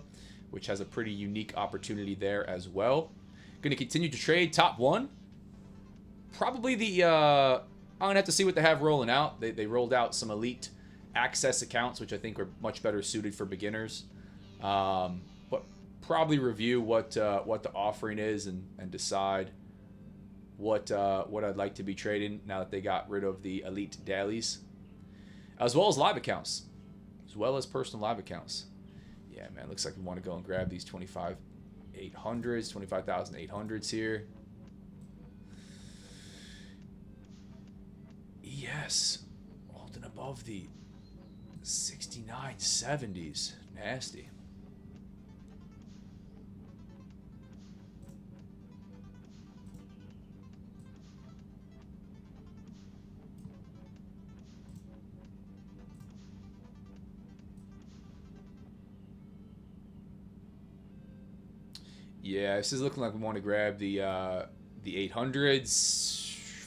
which has a pretty unique opportunity there as well. Gonna continue to trade Top 1. Probably the... I'm gonna have to see what they have rolling out. They rolled out some elite access accounts, which I think are much better suited for beginners. But probably review what the offering is and decide what I'd like to be trading now that they got rid of the elite dailies, as well as live accounts, as well as personal live accounts. Yeah, man, looks like we want to go and grab these 25,800s, 25,800s here. Yes, holding above the 6970s. Nasty. Yeah, this is looking like we want to grab the 800s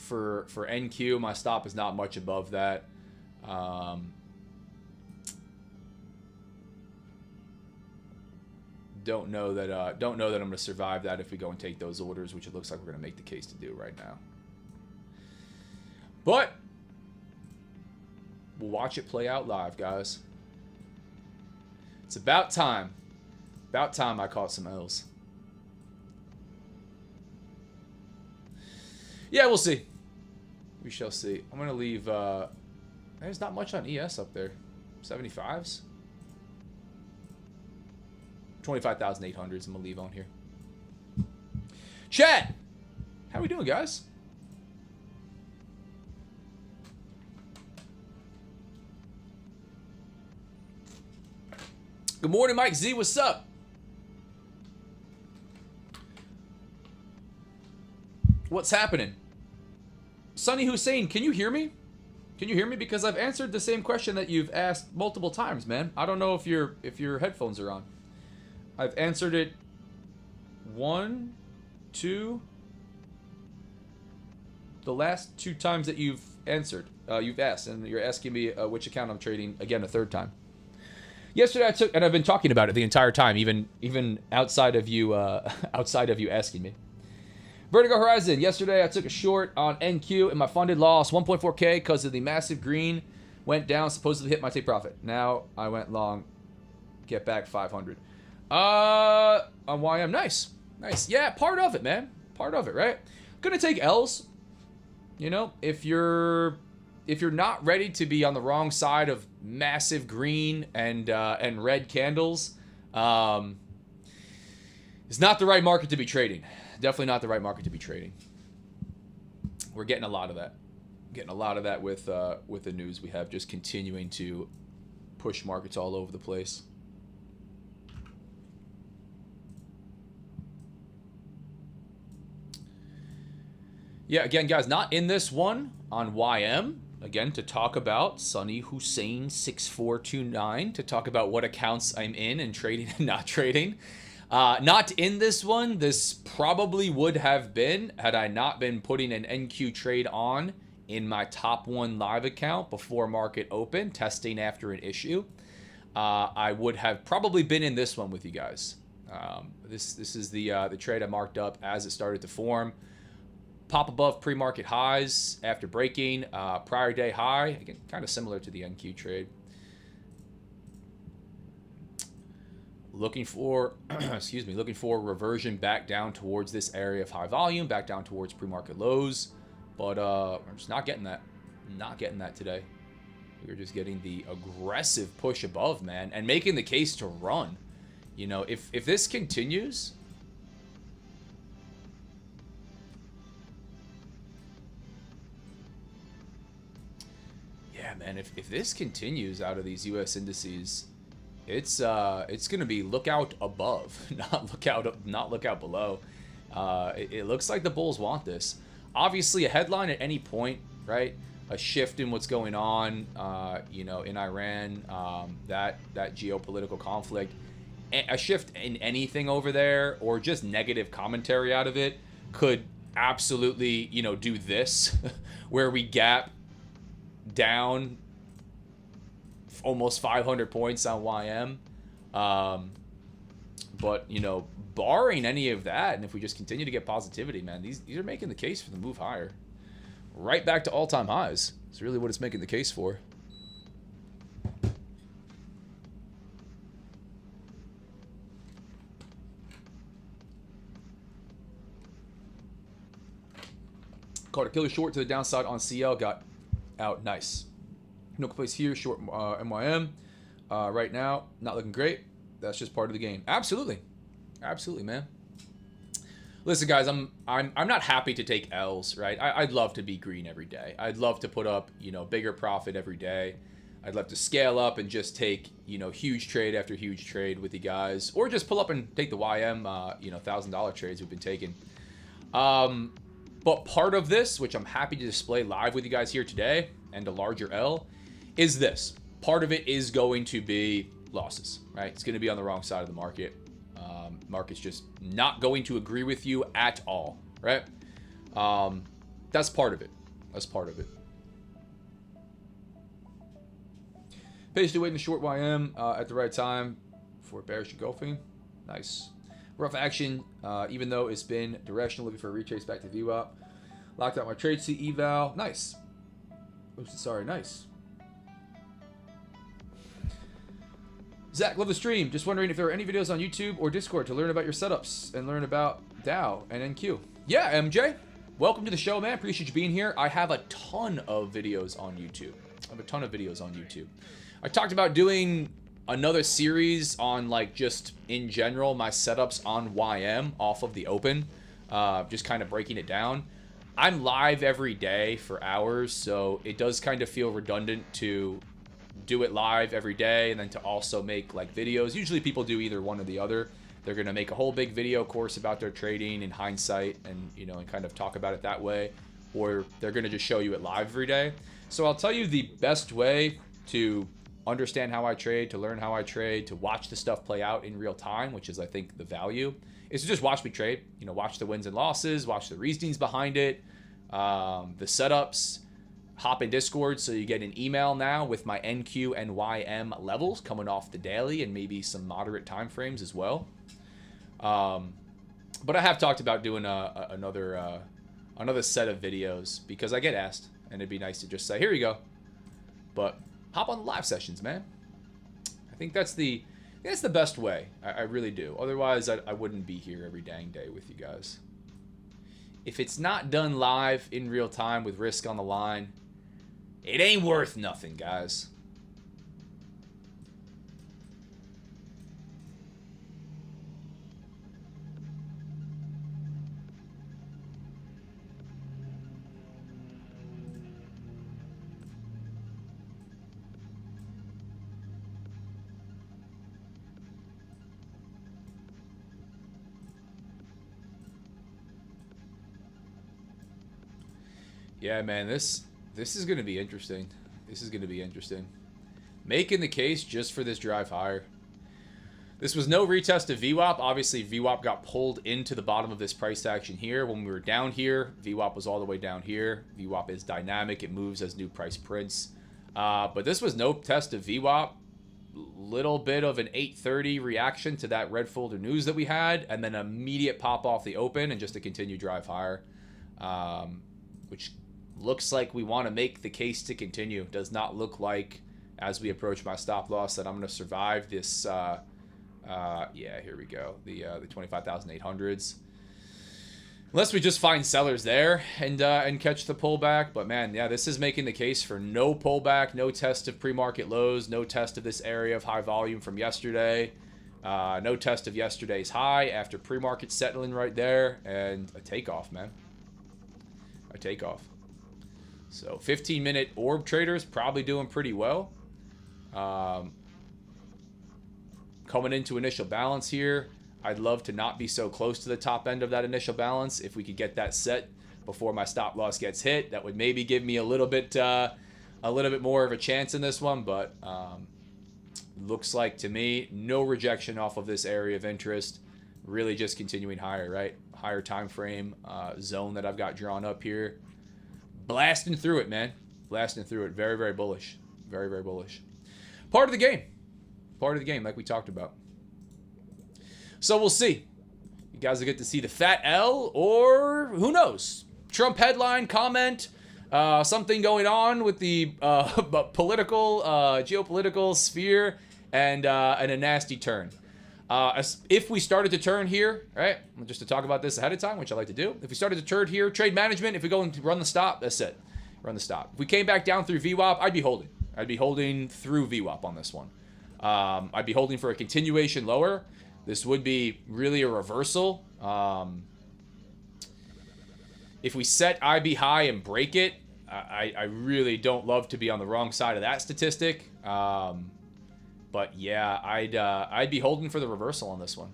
for NQ. My stop is not much above that. Don't know that I'm going to survive that if we go and take those orders, which it looks like we're going to make the case to do right now. But we'll watch it play out live, guys. It's about time. About time I caught some L's. Yeah, we'll see. We shall see. I'm going to leave... there's not much on ES up there. 75s? 25,800s I'm going to leave on here. Chat! How we doing, guys? Good morning, Mike Z. What's up? What's happening? Sunny Hussein, can you hear me? Can you hear me? Because I've answered the same question that you've asked multiple times, man. I don't know if your headphones are on. I've answered it 1, 2, the last 2 times that you've answered. You've asked, and you're asking me which account I'm trading again a 3rd time. Yesterday I took, and I've been talking about it the entire time, even outside of you asking me. Vertigo Horizon, yesterday I took a short on NQ and my funded loss 1.4K because of the massive green went down, supposedly hit my take profit. Now I went long, get back 500. On YM, nice. Yeah, part of it, man. Part of it, right? Gonna take L's. You know, if you're not ready to be on the wrong side of massive green and red candles, it's not the right market to be trading. Definitely not the right market to be trading. We're getting a lot of that. Getting a lot of that with the news we have just continuing to push markets all over the place. Yeah, again, guys, not in this one on YM. Again, to talk about Sunny Hussein 6429, to talk about what accounts I'm in and trading and not trading. Not in this one. This probably would have been had I not been putting an NQ trade on in my top one live account before market open, testing after an issue. I would have probably been in this one with you guys. This is the trade I marked up as it started to form. Pop above pre-market highs after breaking prior day high. Again, kind of similar to the NQ trade. Looking for, excuse me, looking for reversion back down towards this area of high volume, back down towards pre-market lows. But we're just not getting that. Not getting that today. We're just getting the aggressive push above, man, and making the case to run. You know, if this continues... Yeah, man, if this continues out of these U.S. indices, it's going to be look out above, not look out below. It looks like the bulls want this. Obviously, a headline at any point, right? A shift in what's going on, you know, in Iran, that geopolitical conflict, a shift in anything over there, or just negative commentary out of it could absolutely, you know, do this, where we gap down almost 500 points on YM. But, you know, barring any of that, and if we just continue to get positivity, man, these are making the case for the move higher. Right back to all-time highs. It's really what it's making the case for. Caught a killer short to the downside on CL, got out. Nice. No complaints here. Short MYM. Right now, not looking great. That's just part of the game. Absolutely. Absolutely, man. Listen, guys, I'm not happy to take L's, right? I'd love to be green every day. I'd love to put up, you know, bigger profit every day. I'd love to scale up and just take, you know, huge trade after huge trade with you guys, or just pull up and take the YM, you know, $1,000 trades we've been taking. But part of this, which I'm happy to display live with you guys here today, and a larger L, is this. Part of it is going to be losses, right? It's going to be on the wrong side of the market. Market's just not going to agree with you at all, right? That's part of it. That's part of it. Patiently waiting to short YM at the right time for bearish engulfing. Nice. Rough action, even though it's been directional, looking for a retrace back to VWAP. Locked out my trade C eval. Nice. Oops, sorry, nice. Zach, love the stream. Just wondering if there are any videos on YouTube or Discord to learn about your setups and learn about DAO and NQ. Yeah, MJ. Welcome to the show, man. Appreciate you being here. I have a ton of videos on YouTube. I talked about doing another series on, like, just in general my setups on YM off of the open, just kind of breaking it down. I'm live every day for hours, so it does kind of feel redundant to do it live every day and then to also make, like, videos. Usually people do either one or the other. They're going to make a whole big video course about their trading in hindsight and, you know, and kind of talk about it that way, or they're going to just show you it live every day. So I'll tell you the best way to understand how I trade, to learn how I trade, to watch the stuff play out in real time, which is, I think, the value, is to just watch me trade. You know, watch the wins and losses, watch the reasonings behind it, the setups. Hop in Discord so you get an email now with my NQ and YM levels coming off the daily and maybe some moderate time frames as well. But I have talked about doing another set of videos because I get asked, and it'd be nice to just say, here you go. But hop on the live sessions, man. I think that's the best way. I really do. Otherwise, I wouldn't be here every dang day with you guys. If it's not done live in real time with risk on the line, it ain't worth nothing, guys. Yeah, man, this is going to be interesting. This is going to be interesting. Making the case just for this drive higher. This was no retest of VWAP. Obviously, VWAP got pulled into the bottom of this price action here. When we were down here, VWAP was all the way down here. VWAP is dynamic. It moves as new price prints. But this was no test of VWAP. Little bit of an 830 reaction to that red folder news that we had, and then immediate pop off the open and just a continued drive higher, which looks like we want to make the case to continue. Does not look like, as we approach my stop loss, that I'm going to survive this. Yeah, here we go. The 25,800s. Unless we just find sellers there and catch the pullback. But man, yeah, this is making the case for no pullback, no test of pre-market lows, no test of this area of high volume from yesterday, no test of yesterday's high after pre-market settling right there, and a takeoff, man. A takeoff. So 15-minute orb traders probably doing pretty well. Coming into initial balance here. I'd love to not be so close to the top end of that initial balance. If we could get that set before my stop loss gets hit, that would maybe give me a little bit more of a chance in this one. But looks like to me, no rejection off of this area of interest. Really just continuing higher, right? Higher time frame zone that I've got drawn up here. Blasting through it, man. Blasting through it. Very, very bullish. Very, very bullish. Part of the game. Part of the game, like we talked about. So we'll see. You guys will get to see the fat L, or who knows? Trump headline, comment, something going on with the political, geopolitical sphere, and a nasty turn. If we started to turn here, right? Just to talk about this ahead of time, which I like to do. If we started to turn here, trade management. If we go and run the stop, that's it. Run the stop. If we came back down through VWAP, I'd be holding. I'd be holding through VWAP on this one. I'd be holding for a continuation lower. This would be really a reversal. If we set IB high and break it, I really don't love to be on the wrong side of that statistic. But yeah, I'd be holding for the reversal on this one.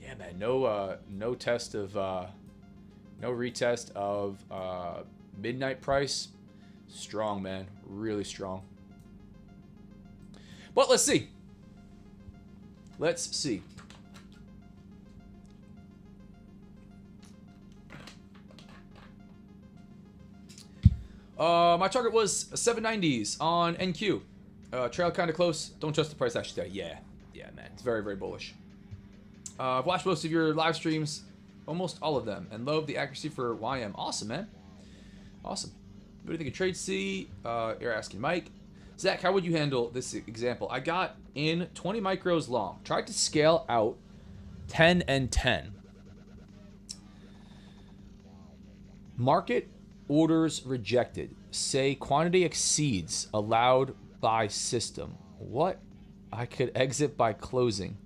Yeah, man, no test of no retest of midnight price. Strong, man, really strong. But let's see. Let's see. My target was 790s on NQ. Trail kind of close. Don't trust the price action today. Yeah, man. It's very, very bullish. I've watched most of your live streams, almost all of them, and love the accuracy for YM. Awesome, man. Awesome. What do you think of Trade C? You're asking Mike. Zach, how would you handle this example? I got in 20 micros long. Tried to scale out 10 and 10. Market orders rejected. Say quantity exceeds allowed by system. What? I could exit by closing.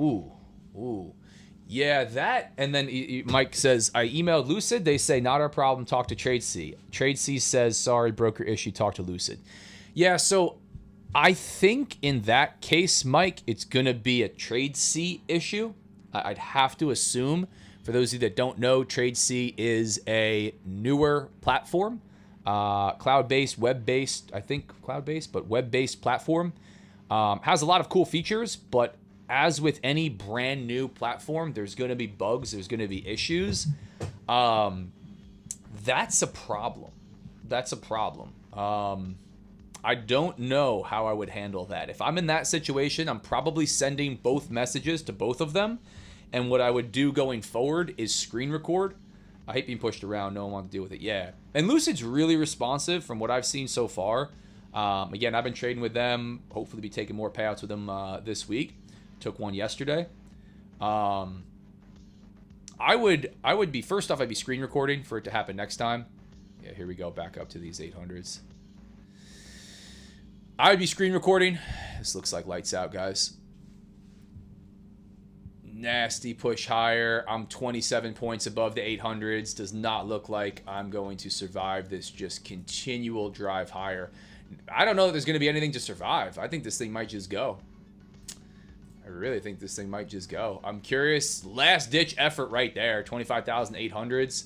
Ooh. Yeah, that, and then Mike says, I emailed Lucid. They say, not our problem, talk to Trade C. Trade C says, sorry, broker issue, talk to Lucid. Yeah, so I think in that case, Mike, it's going to be a Trade C issue. I'd have to assume. For those of you that don't know, Trade C is a newer platform, cloud-based, web-based, I think cloud-based, but web-based platform. Has a lot of cool features, but as with any brand new platform, there's going to be bugs, there's going to be issues. That's a problem. That's a problem. I don't know how I would handle that. If I'm in that situation, I'm probably sending both messages to both of them. And what I would do going forward is screen record. I hate being pushed around. No one wants to deal with it. Yeah. And Lucid's really responsive from what I've seen so far. Again, I've been trading with them. Hopefully be taking more payouts with them this week. Took one yesterday. I would be, first off, I'd be screen recording for it to happen next time. Yeah, here we go. Back up to these 800s. I would be screen recording. This looks like lights out, guys. Nasty push higher. I'm 27 points above the 800s. Does not look like I'm going to survive this just continual drive higher. I don't know that there's going to be anything to survive. I think this thing might just go. I really think this thing might just go. I'm curious. Last ditch effort right there. 25,800s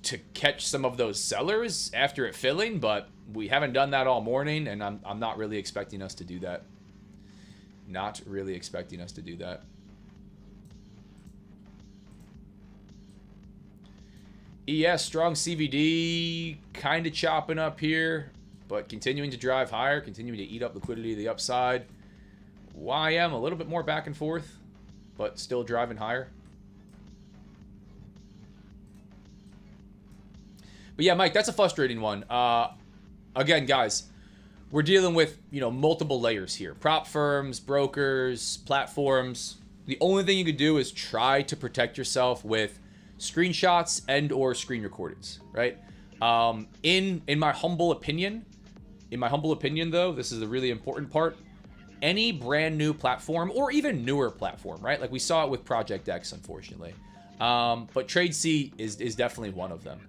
to catch some of those sellers after it filling, but we haven't done that all morning, and I'm not really expecting us to do that. Not really expecting us to do that. ES, strong CVD, kind of chopping up here, but continuing to drive higher, continuing to eat up liquidity to the upside. YM, a little bit more back and forth, but still driving higher. But yeah, Mike, that's a frustrating one. Again, guys, we're dealing with, you know, multiple layers here. Prop firms, brokers, platforms. The only thing you could do is try to protect yourself with screenshots and or screen recordings, right? In my humble opinion, though, this is a really important part. Any brand new platform or even newer platform, right? Like we saw it with Project X, unfortunately. But Trade C is definitely one of them.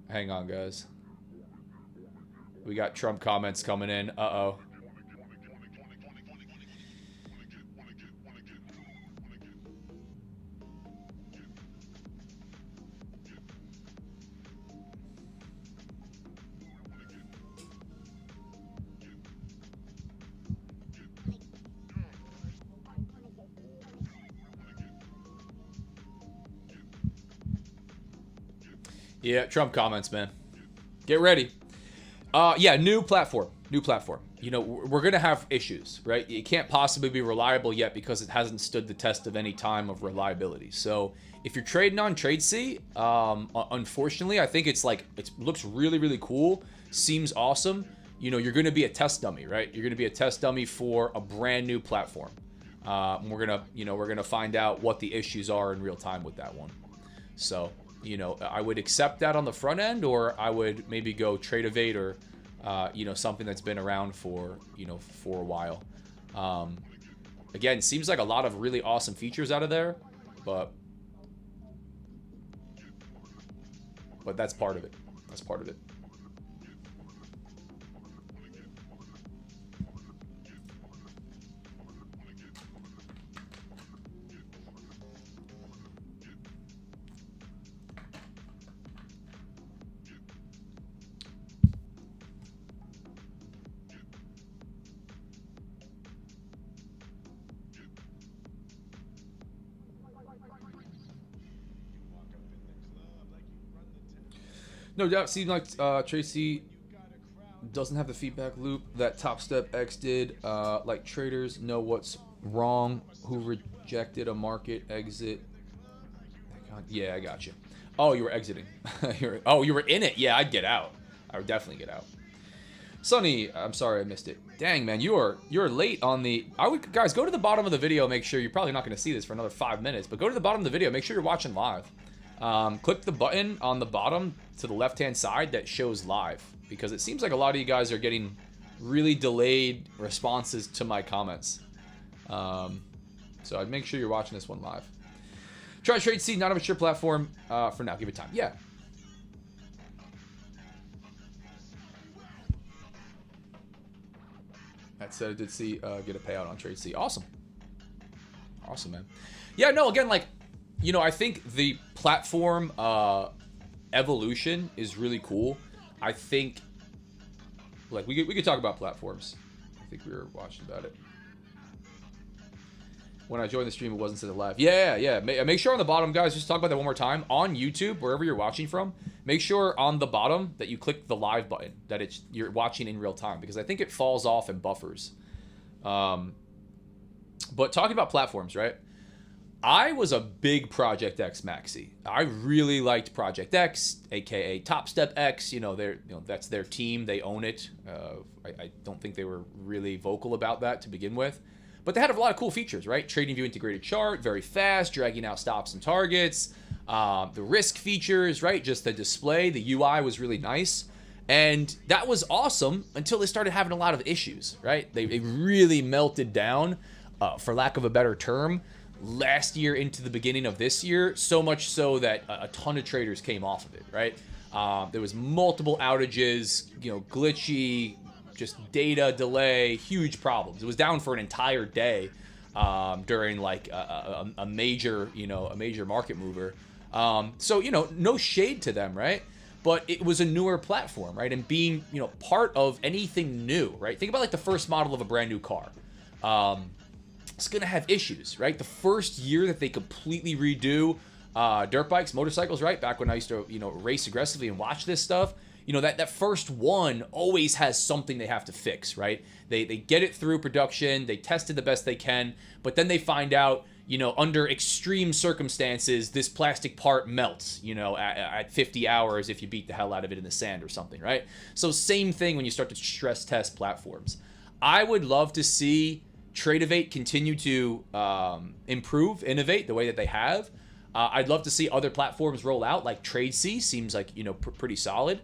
Hang on, guys. We got Trump comments coming in. Uh-oh. Yeah, Trump comments, man. Get ready. Yeah, new platform. New platform. You know, we're going to have issues, right? It can't possibly be reliable yet because it hasn't stood the test of any time of reliability. So if you're trading on Trade C, unfortunately, I think it's like, it looks really, really cool. Seems awesome. You know, you're going to be a test dummy, right? You're going to be a test dummy for a brand new platform. We're going to find out what the issues are in real time with that one. So, you know, I would accept that on the front end, or I would maybe go Trade Evade or, you know, something that's been around for, you know, for a while. Again, seems like a lot of really awesome features out of there, but that's part of it. That's part of it. No doubt, seems like Tracy doesn't have the feedback loop that Top Step X did. Like traders know what's wrong, who rejected a market exit. Yeah, I got you. Oh, you were exiting. You were in it. Yeah, I'd get out. I would definitely get out. Sonny, I'm sorry I missed it. Dang, man, you're late on the... guys, go to the bottom of the video. Make sure you're probably not going to see this for another 5 minutes, but go to the bottom of the video. Make sure you're watching live. Click the button on the bottom to the left-hand side that shows live, because it seems like a lot of you guys are getting really delayed responses to my comments. So I'd make sure you're watching this one live. Try Trade C, not a mature platform for now. Give it time. Yeah. That said, I did see get a payout on Trade C. Awesome. Awesome, man. Yeah, no, again, like, you know, I think the platform evolution is really cool. I think, like, we could talk about platforms. I think we were watching about it. When I joined the stream, it wasn't set live. Yeah. Make sure on the bottom, guys, just talk about that one more time. On YouTube, wherever you're watching from, make sure on the bottom that you click the live button, that you're watching in real time, because I think it falls off and buffers. But talking about platforms, right? I was a big Project X maxi. I really liked Project X, aka Top Step X. You know, that's their team. They own it. I don't think they were really vocal about that to begin with, but they had a lot of cool features, right? Trading view integrated chart, very fast, dragging out stops and targets. The risk features, right? Just the display, the UI was really nice, and that was awesome until they started having a lot of issues, right? They really melted down, for lack of a better term, last year into the beginning of this year, so much so that a ton of traders came off of it, right? There was multiple outages, you know, glitchy, just data delay, huge problems. It was down for an entire day during like a major, you know, a major market mover. So, you know, no shade to them, right? But it was a newer platform, right? And being, you know, part of anything new, right? Think about like the first model of a brand new car. It's gonna have issues, right? The first year that they completely redo dirt bikes, motorcycles, right? Back when I used to, you know, race aggressively and watch this stuff, you know, that first one always has something they have to fix, right? They get it through production, they test it the best they can, but then they find out, you know, under extreme circumstances, this plastic part melts, you know, at 50 hours if you beat the hell out of it in the sand or something, right? So same thing when you start to stress test platforms. I would love to see Tradeovate continue to improve, innovate the way that they have. I'd love to see other platforms roll out, like TradeC seems like, you know, pretty solid.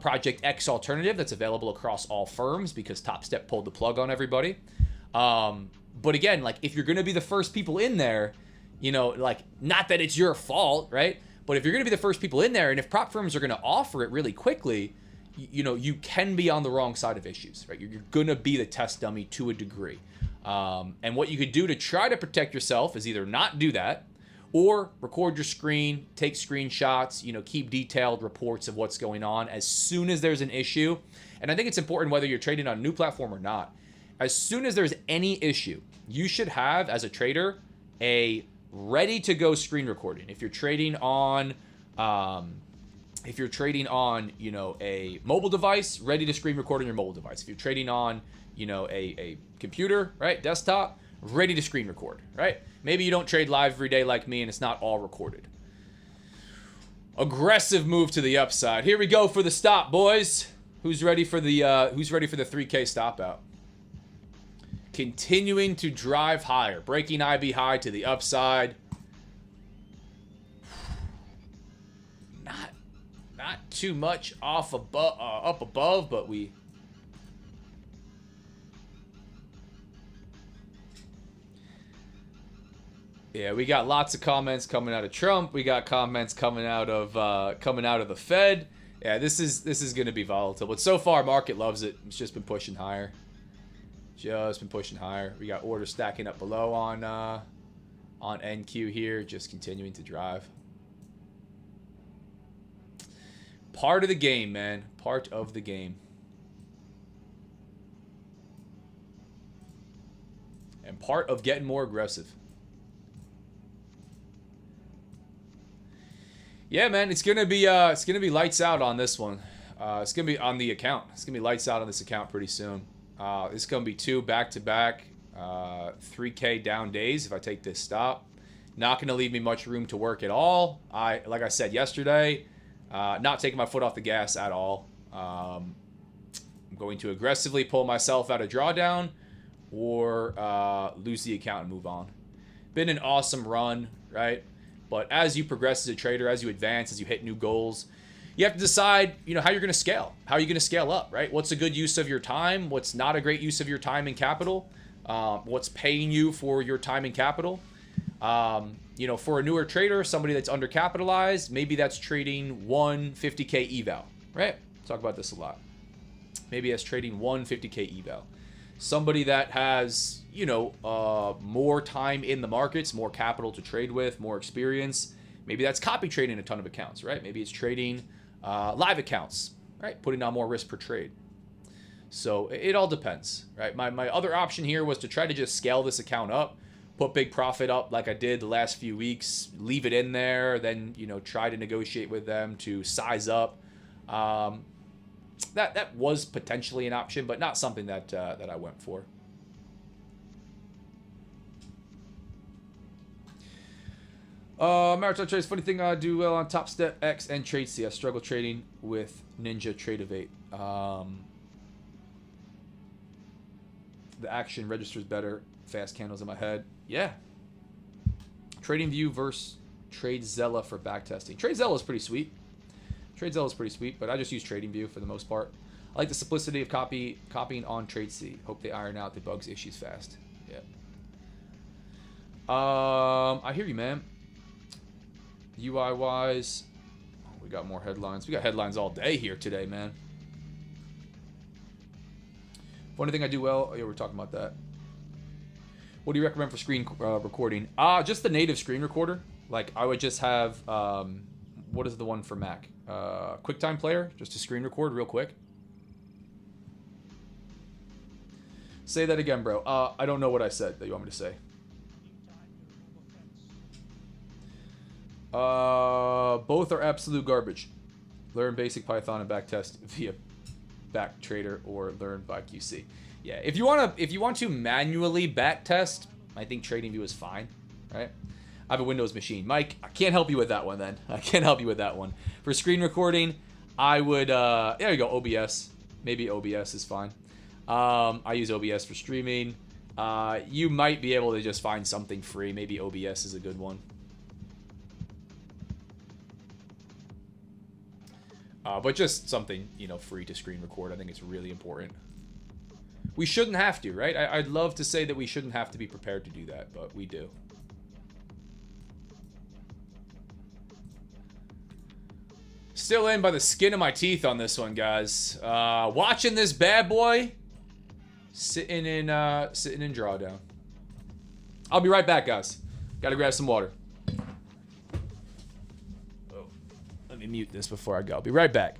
Project X alternative that's available across all firms because Top Step pulled the plug on everybody. But again, like if you're going to be the first people in there, you know, like not that it's your fault, right? But if you're going to be the first people in there, and if prop firms are going to offer it really quickly, you know, you can be on the wrong side of issues, right? You're going to be the test dummy to a degree. And what you could do to try to protect yourself is either not do that, or record your screen, take screenshots, you know, keep detailed reports of what's going on as soon as there's an issue. And I think it's important whether you're trading on a new platform or not. As soon as there's any issue, you should have, as a trader, a ready-to-go screen recording. If you're trading on, you know, a mobile device, ready to screen record on your mobile device. If you're trading on, you know, a computer, right, desktop, ready to screen record, right? Maybe you don't trade live every day like me and it's not all recorded. Aggressive move to the upside. Here we go for the stop, boys. Who's ready for the 3K stop out? Continuing to drive higher, breaking IB high to the upside. Not too much off above, up above, but we. Yeah, we got lots of comments coming out of Trump. We got comments coming out of the Fed. Yeah, this is going to be volatile. But so far, market loves it. It's just been pushing higher. Just been pushing higher. We got orders stacking up below on NQ here, just continuing to drive. Part of the game, man. Part of the game. And part of getting more aggressive. Yeah, man, it's gonna be lights out on this one. It's gonna be on the account. It's gonna be lights out on this account pretty soon. It's gonna be 2 back-to-back 3K down days if I take this stop. Not gonna leave me much room to work at all. Like I said yesterday, not taking my foot off the gas at all. I'm going to aggressively pull myself out of drawdown or lose the account and move on. Been an awesome run, right? But as you progress as a trader, as you advance, as you hit new goals, you have to decide, you know, how you're going to scale. How are you going to scale up, right? What's a good use of your time? What's not a great use of your time and capital? What's paying you for your time and capital? You know, for a newer trader, somebody that's undercapitalized, maybe that's trading 1 50K eval, right? Talk about this a lot. Maybe that's trading 1 50K eval. Somebody that has, you know, more time in the markets, more capital to trade with, more experience. Maybe that's copy trading a ton of accounts, right? Maybe it's trading live accounts, right? Putting on more risk per trade. So it all depends, right? My other option here was to try to just scale this account up, put big profit up like I did the last few weeks, leave it in there, then, you know, try to negotiate with them to size up. That was potentially an option, but not something that I went for. Maritime trades. Funny thing, I do well on Top Step X and TradeC. I struggle trading with Ninja Tradeovate. The action registers better. Fast candles in my head. Yeah. TradingView versus TradeZella for backtesting. TradeZella is pretty sweet. TradeZella is pretty sweet, but I just use TradingView for the most part. I like the simplicity of copying on TradeC. Hope they iron out the bugs issues fast. Yeah. I hear you, man. UI wise, We got more headlines. We got headlines all day here today, man. Funny thing I do well. Oh, yeah, we're talking about that. What do you recommend for screen recording? Just the native screen recorder. Like, I would just have, what is the one for Mac? QuickTime Player, just to screen record real quick. Say that again, bro. I don't know what I said that you want me to say. Both are absolute garbage. Learn basic Python and backtest via Backtrader or learn by QC. Yeah, if you want to manually backtest, I think TradingView is fine, right? I have a Windows machine. Mike, I can't help you with that one then. I can't help you with that one. For screen recording, I would there you go, OBS. Maybe OBS is fine. I use OBS for streaming. You might be able to just find something free. Maybe OBS is a good one. But just something, you know, free to screen record. I think it's really important. We shouldn't have to, right? I'd love to say that we shouldn't have to be prepared to do that, but we do. Still in by the skin of my teeth on this one, guys. Watching this bad boy. Sitting in drawdown. I'll be right back, guys. Gotta grab some water. Oh, let me mute this before I go. I'll be right back.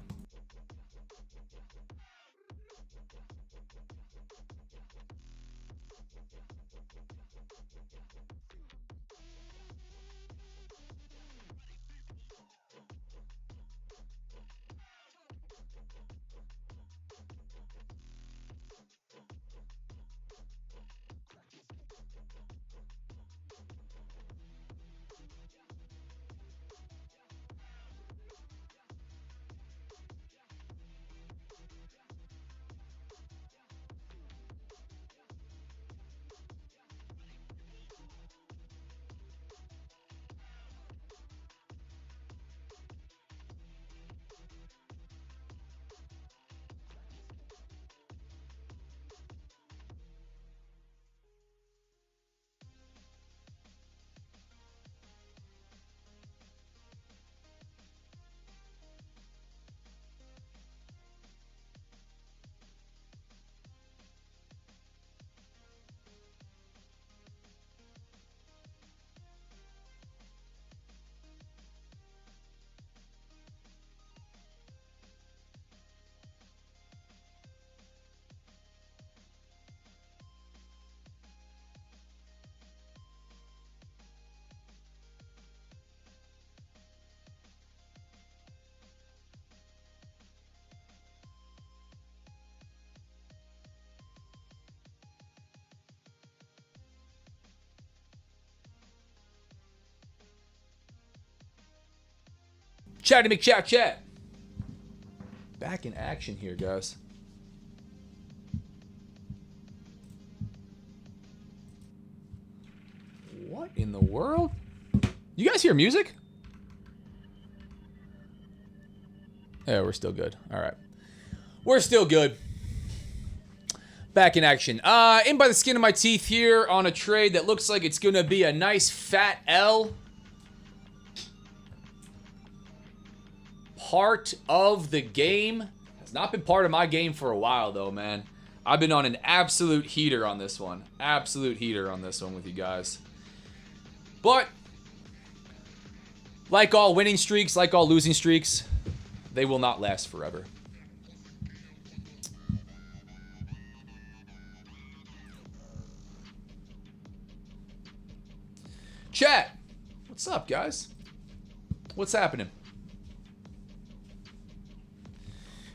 Chatty McChat. Back in action here, guys. What in the world? You guys hear music? Yeah, we're still good. All right. We're still good. Back in action. In by the skin of my teeth here on a trade that looks like it's going to be a nice fat L. Part of the game. Has not been part of my game for a while, though, man. I've been on an absolute heater on this one. Absolute heater on this one with you guys. But, like all winning streaks, like all losing streaks, they will not last forever. Chat, what's up, guys? What's happening?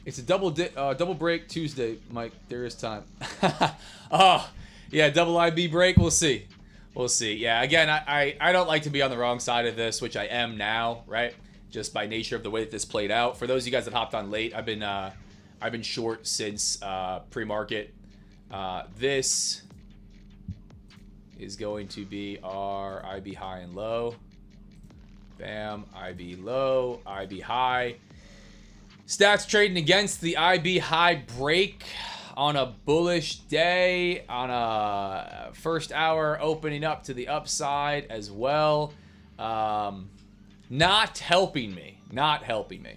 It's a double break Tuesday, Mike. There is time. Oh, yeah, double IB break. We'll see. We'll see. Yeah, again, I don't like to be on the wrong side of this, which I am now, right? Just by nature of the way that this played out. For those of you guys that hopped on late, I've been short since pre-market. This is going to be our IB high and low. Bam, IB low, IB high. Stats trading against the IB high break on a bullish day, on a first hour opening up to the upside as well. Not helping me. Not helping me.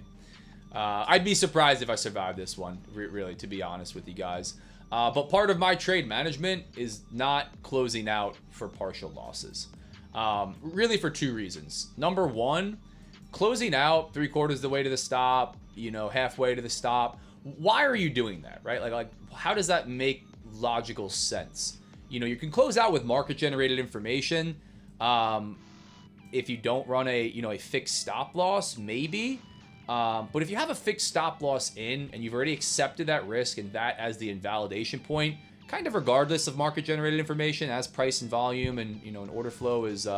I'd be surprised if I survived this one, really, to be honest with you guys. But part of my trade management is not closing out for partial losses. Really for two reasons. Number one, closing out 3/4 of the way to the stop, you know, halfway to the stop. Why are you doing that, right? Like how does that make logical sense? You know, you can close out with market generated information. If you don't run a fixed stop loss, maybe. But if you have a fixed stop loss in and you've already accepted that risk and that as the invalidation point, kind of regardless of market generated information, as price and volume and an order flow is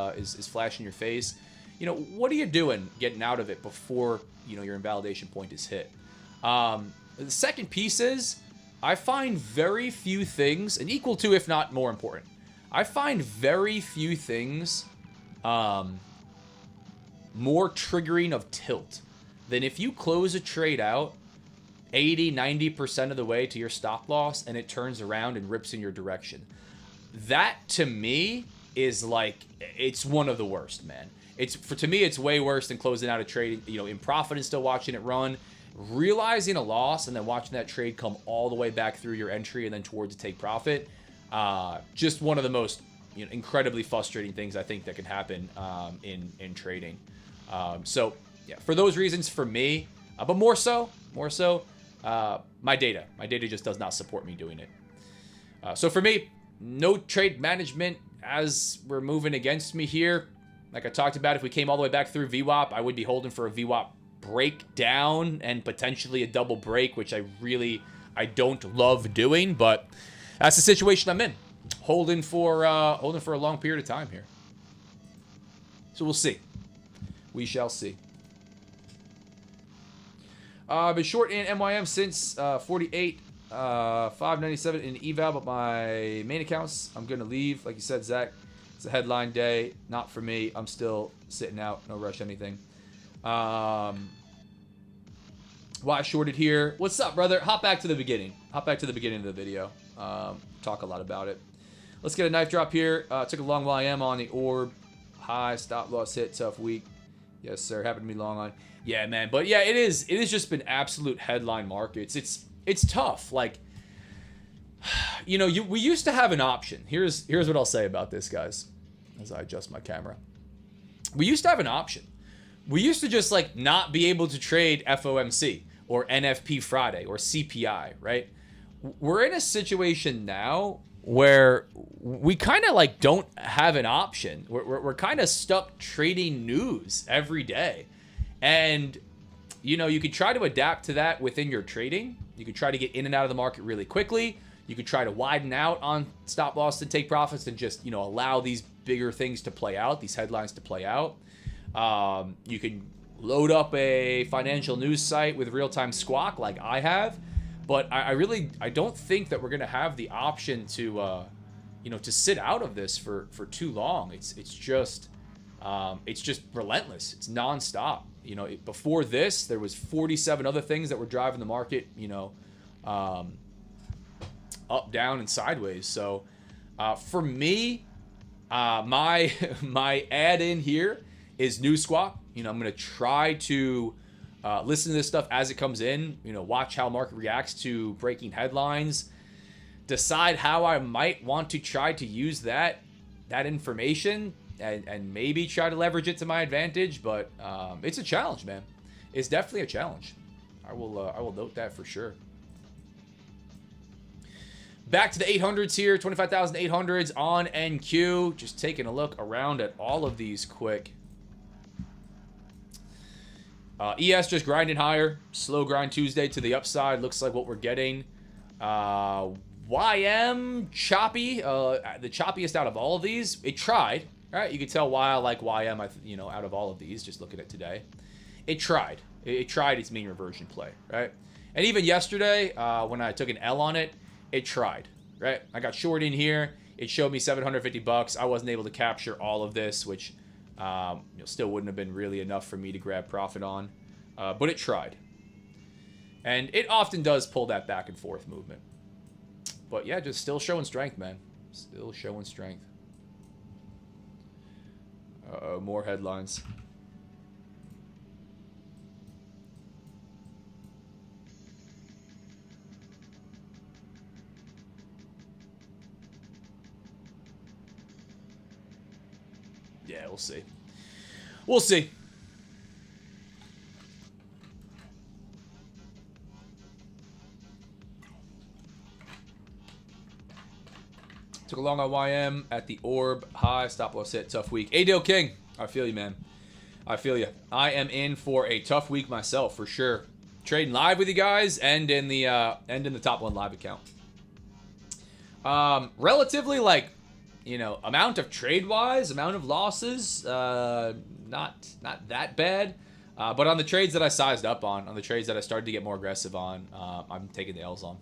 flashing your face, what are you doing getting out of it before your invalidation point is hit? The second piece is I find very few things, and equal to if not more important, I find very few things more triggering of tilt than if you close a trade out 80-90% of the way to your stop loss and it turns around and rips in your direction. That to me is like, it's one of the worst, man. To me it's way worse than closing out a trade in profit and still watching it run, realizing a loss and then watching that trade come all the way back through your entry and then towards a take profit. Just one of the most incredibly frustrating things I think that can happen in trading. So yeah, for those reasons for me, but more so, my data just does not support me doing it. So for me, no trade management as we're moving against me here. Like I talked about, if we came all the way back through VWAP, I would be holding for a VWAP breakdown and potentially a double break, which I don't love doing, but that's the situation I'm in. Holding for a long period of time here. So we'll see. We shall see. I've been short in MYM since 48, 597 in eval, but my main accounts, I'm going to leave. Like you said, Zach, it's a headline day. Not for me. I'm still sitting out. No rush anything. Why I shorted here. What's up, brother? Hop back to the beginning. Hop back to the beginning of the video. Talk a lot about it. Let's get a knife drop here. Took a long YM on the orb. High, stop loss hit, tough week. Yes, sir. Happened to be long on. Yeah, man. But yeah, it has just been absolute headline markets. It's tough. Like, we used to have an option. Here's what I'll say about this, guys, as I adjust my camera. We used to have an option. We used to just like not be able to trade FOMC or NFP Friday or CPI, right? We're in a situation now where we kind of like don't have an option. We're kind of stuck trading news every day. And, you could try to adapt to that within your trading. You could try to get in and out of the market really quickly. You could try to widen out on stop loss and take profits and just, allow these bigger things to play out, these headlines to play out. You can load up a financial news site with real-time squawk like I have. But I don't think that we're going to have the option to, to sit out of this for too long. It's just relentless. It's nonstop. Before this, there was 47 other things that were driving the market, up, down, and sideways. So for me, my add-in here is News Squawk. I'm going to try to listen to this stuff as it comes in, watch how market reacts to breaking headlines, decide how I might want to try to use that information and maybe try to leverage it to my advantage. But it's a challenge, man. It's definitely a challenge. I will note that for sure. Back to the 800s here, 25,800s on NQ. Just taking a look around at all of these quick. ES just grinding higher. Slow grind Tuesday to the upside. Looks like what we're getting. YM choppy. The choppiest out of all of these. It tried. Right? You can tell why I like YM. Out of all of these, just looking at today, it tried. It tried its mean reversion play. Right? And even yesterday, when I took an L on it, it tried. Right? I got short in here. It showed me $750. I wasn't able to capture all of this, which still wouldn't have been really enough for me to grab profit on. But it tried. And it often does pull that back and forth movement. But yeah, just still showing strength, man. Still showing strength. Uh-oh, more headlines. Yeah, we'll see. We'll see. Took a long on YM at the orb. High. Stop loss hit. Tough week. ADL King. I feel you, man. I feel you. I am in for a tough week myself, for sure. Trading live with you guys and in the top one live account. Relatively, like, you know, amount of trade-wise, amount of losses, not that bad. But on the trades that I sized up on the trades that I started to get more aggressive on, I'm taking the L's on.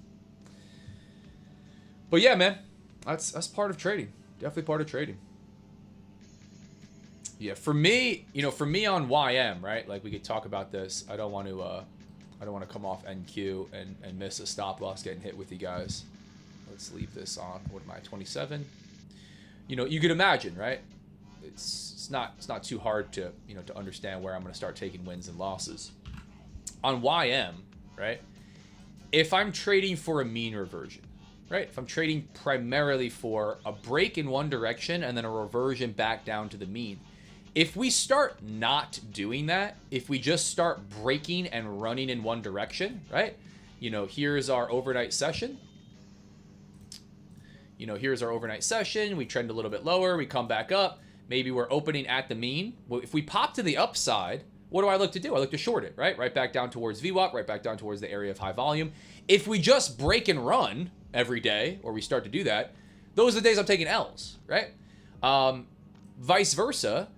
But yeah, man, that's part of trading. Definitely part of trading. Yeah, for me, you know, for me on YM, right? Like, we could talk about this. I don't want to come off NQ and miss a stop loss getting hit with you guys. Let's leave this on. What am I, 27? You know, you could imagine, right? It's not too hard to, you know, to understand where I'm going to start taking wins and losses. On YM, right? If I'm trading for a mean reversion, right? If I'm trading primarily for a break in one direction and then a reversion back down to the mean, if we start not doing that, if we just start breaking and running in one direction, right? You know, here's our overnight session. You know, here's our overnight session. We trend a little bit lower. We come back up. Maybe we're opening at the mean. Well, if we pop to the upside, what do I look to do? I look to short it, right? Right back down towards VWAP, right back down towards the area of high volume. If we just break and run every day, or we start to do that, those are the days I'm taking L's, right? Vice versa,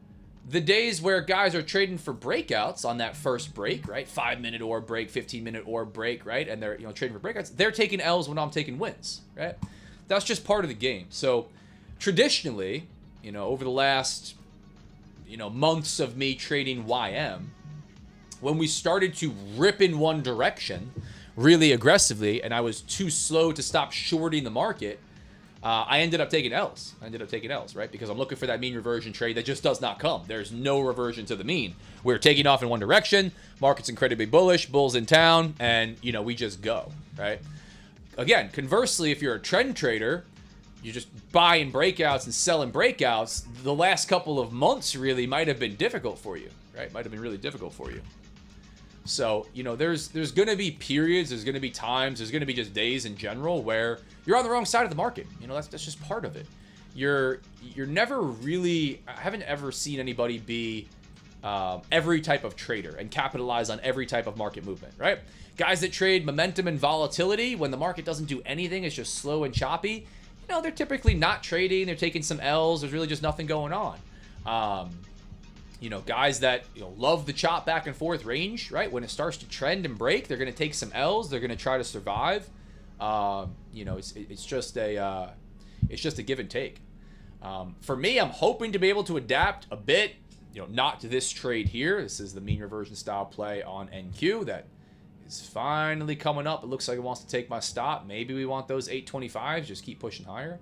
the days where guys are trading for breakouts on that first break, right? 5-minute orb break, 15-minute orb break, right? And they're, you know, trading for breakouts. They're taking L's when I'm taking wins, right? That's just part of the game. So traditionally, you know, over the last, you know, months of me trading YM, when we started to rip in one direction really aggressively and I was too slow to stop shorting the market, I ended up taking L's. Right? Because I'm looking for that mean reversion trade that just does not come. There's no reversion to the mean. We're taking off in one direction. Market's incredibly bullish. Bulls in town. And, you know, we just go, right? Again, conversely, if you're a trend trader, you're just buying breakouts and selling breakouts, the last couple of months really might have been difficult for you, right? Might have been really difficult for you. So, you know, there's going to be periods, there's going to be times, there's going to be just days in general where you're on the wrong side of the market. You know, that's just part of it. You're never really, I haven't ever seen anybody be every type of trader and capitalize on every type of market movement, right? Guys that trade momentum and volatility when the market doesn't do anything, it's just slow and choppy. You know, they're typically not trading. They're taking some L's. There's really just nothing going on. You know, guys that, you know, love the chop back and forth range, right? When it starts to trend and break, they're going to take some L's. They're going to try to survive. You know, it's just a give and take. For me, I'm hoping to be able to adapt a bit. You know, not to this trade here. This is the mean reversion style play on NQ that is finally coming up. It looks like it wants to take my stop. Maybe we want those 825s, just keep pushing higher.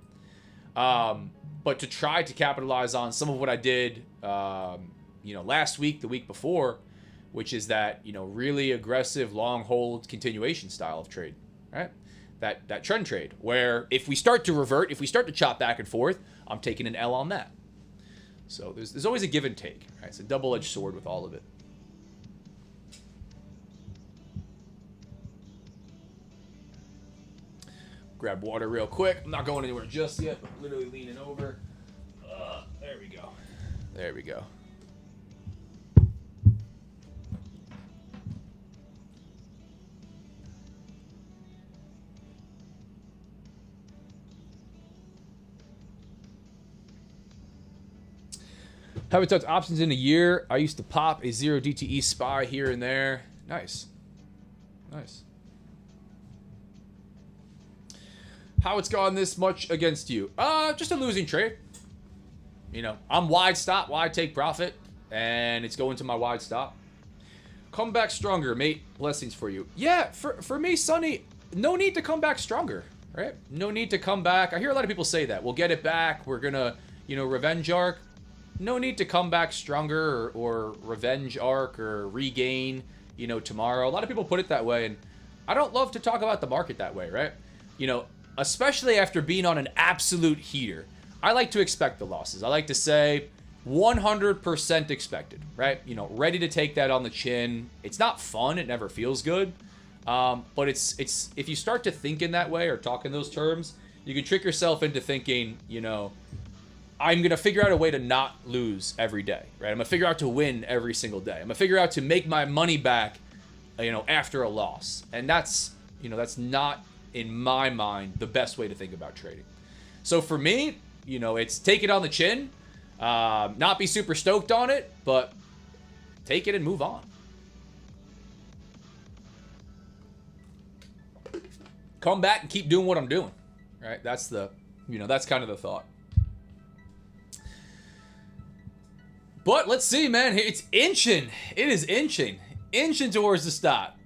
But to try to capitalize on some of what I did, you know, last week, the week before, which is that, you know, really aggressive long hold continuation style of trade, right? That trend trade where if we start to revert, if we start to chop back and forth, I'm taking an L on that. So there's always a give and take, right? It's a double-edged sword with all of it. Grab water real quick. I'm not going anywhere just yet, but literally leaning over. There we go. There we go. Haven't touched options in a year. I used to pop a 0 DTE SPY here and there. Nice. Nice. How it's gone this much against you? Just a losing trade. You know, I'm wide stop, wide take profit, and it's going to my wide stop. Come back stronger, mate. Blessings for you. Yeah, for me, Sonny, no need to come back stronger, right? No need to come back. I hear a lot of people say that. We'll get it back. We're gonna, you know, revenge arc. No need to come back stronger or revenge arc or regain, you know, tomorrow. A lot of people put it that way, and I don't love to talk about the market that way, right? You know, especially after being on an absolute heater. I like to expect the losses. I like to say, 100% expected, right? You know, ready to take that on the chin. It's not fun. It never feels good. But it's if you start to think in that way or talk in those terms, you can trick yourself into thinking, you know, I'm going to figure out a way to not lose every day, right? I'm going to figure out to win every single day. I'm going to figure out to make my money back, you know, after a loss. And that's, you know, that's not, in my mind, the best way to think about trading. So for me, you know, it's take it on the chin, not be super stoked on it, but take it and move on. Come back and keep doing what I'm doing, right? That's the, you know, that's kind of the thought. But let's see, man. It's inching. It is inching. Inching towards the stop.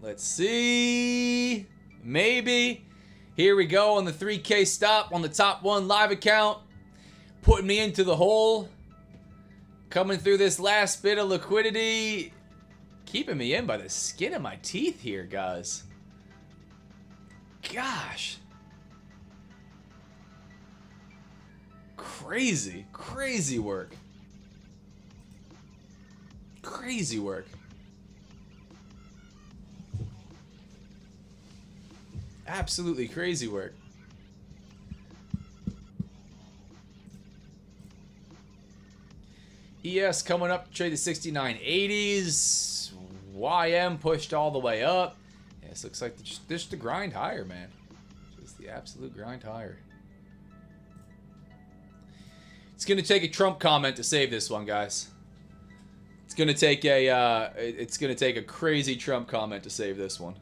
Let's see. Maybe. Here we go on the 3K stop on the top one live account. Putting me into the hole. Coming through this last bit of liquidity. Keeping me in by the skin of my teeth here, guys. Gosh. Crazy. Crazy work. Crazy work. Absolutely crazy work. ES coming up to trade the 6980s. YM pushed all the way up. Yeah, this looks like just the grind higher, man. Just the absolute grind higher. It's gonna take a Trump comment to save this one, guys. It's gonna take a crazy Trump comment to save this one.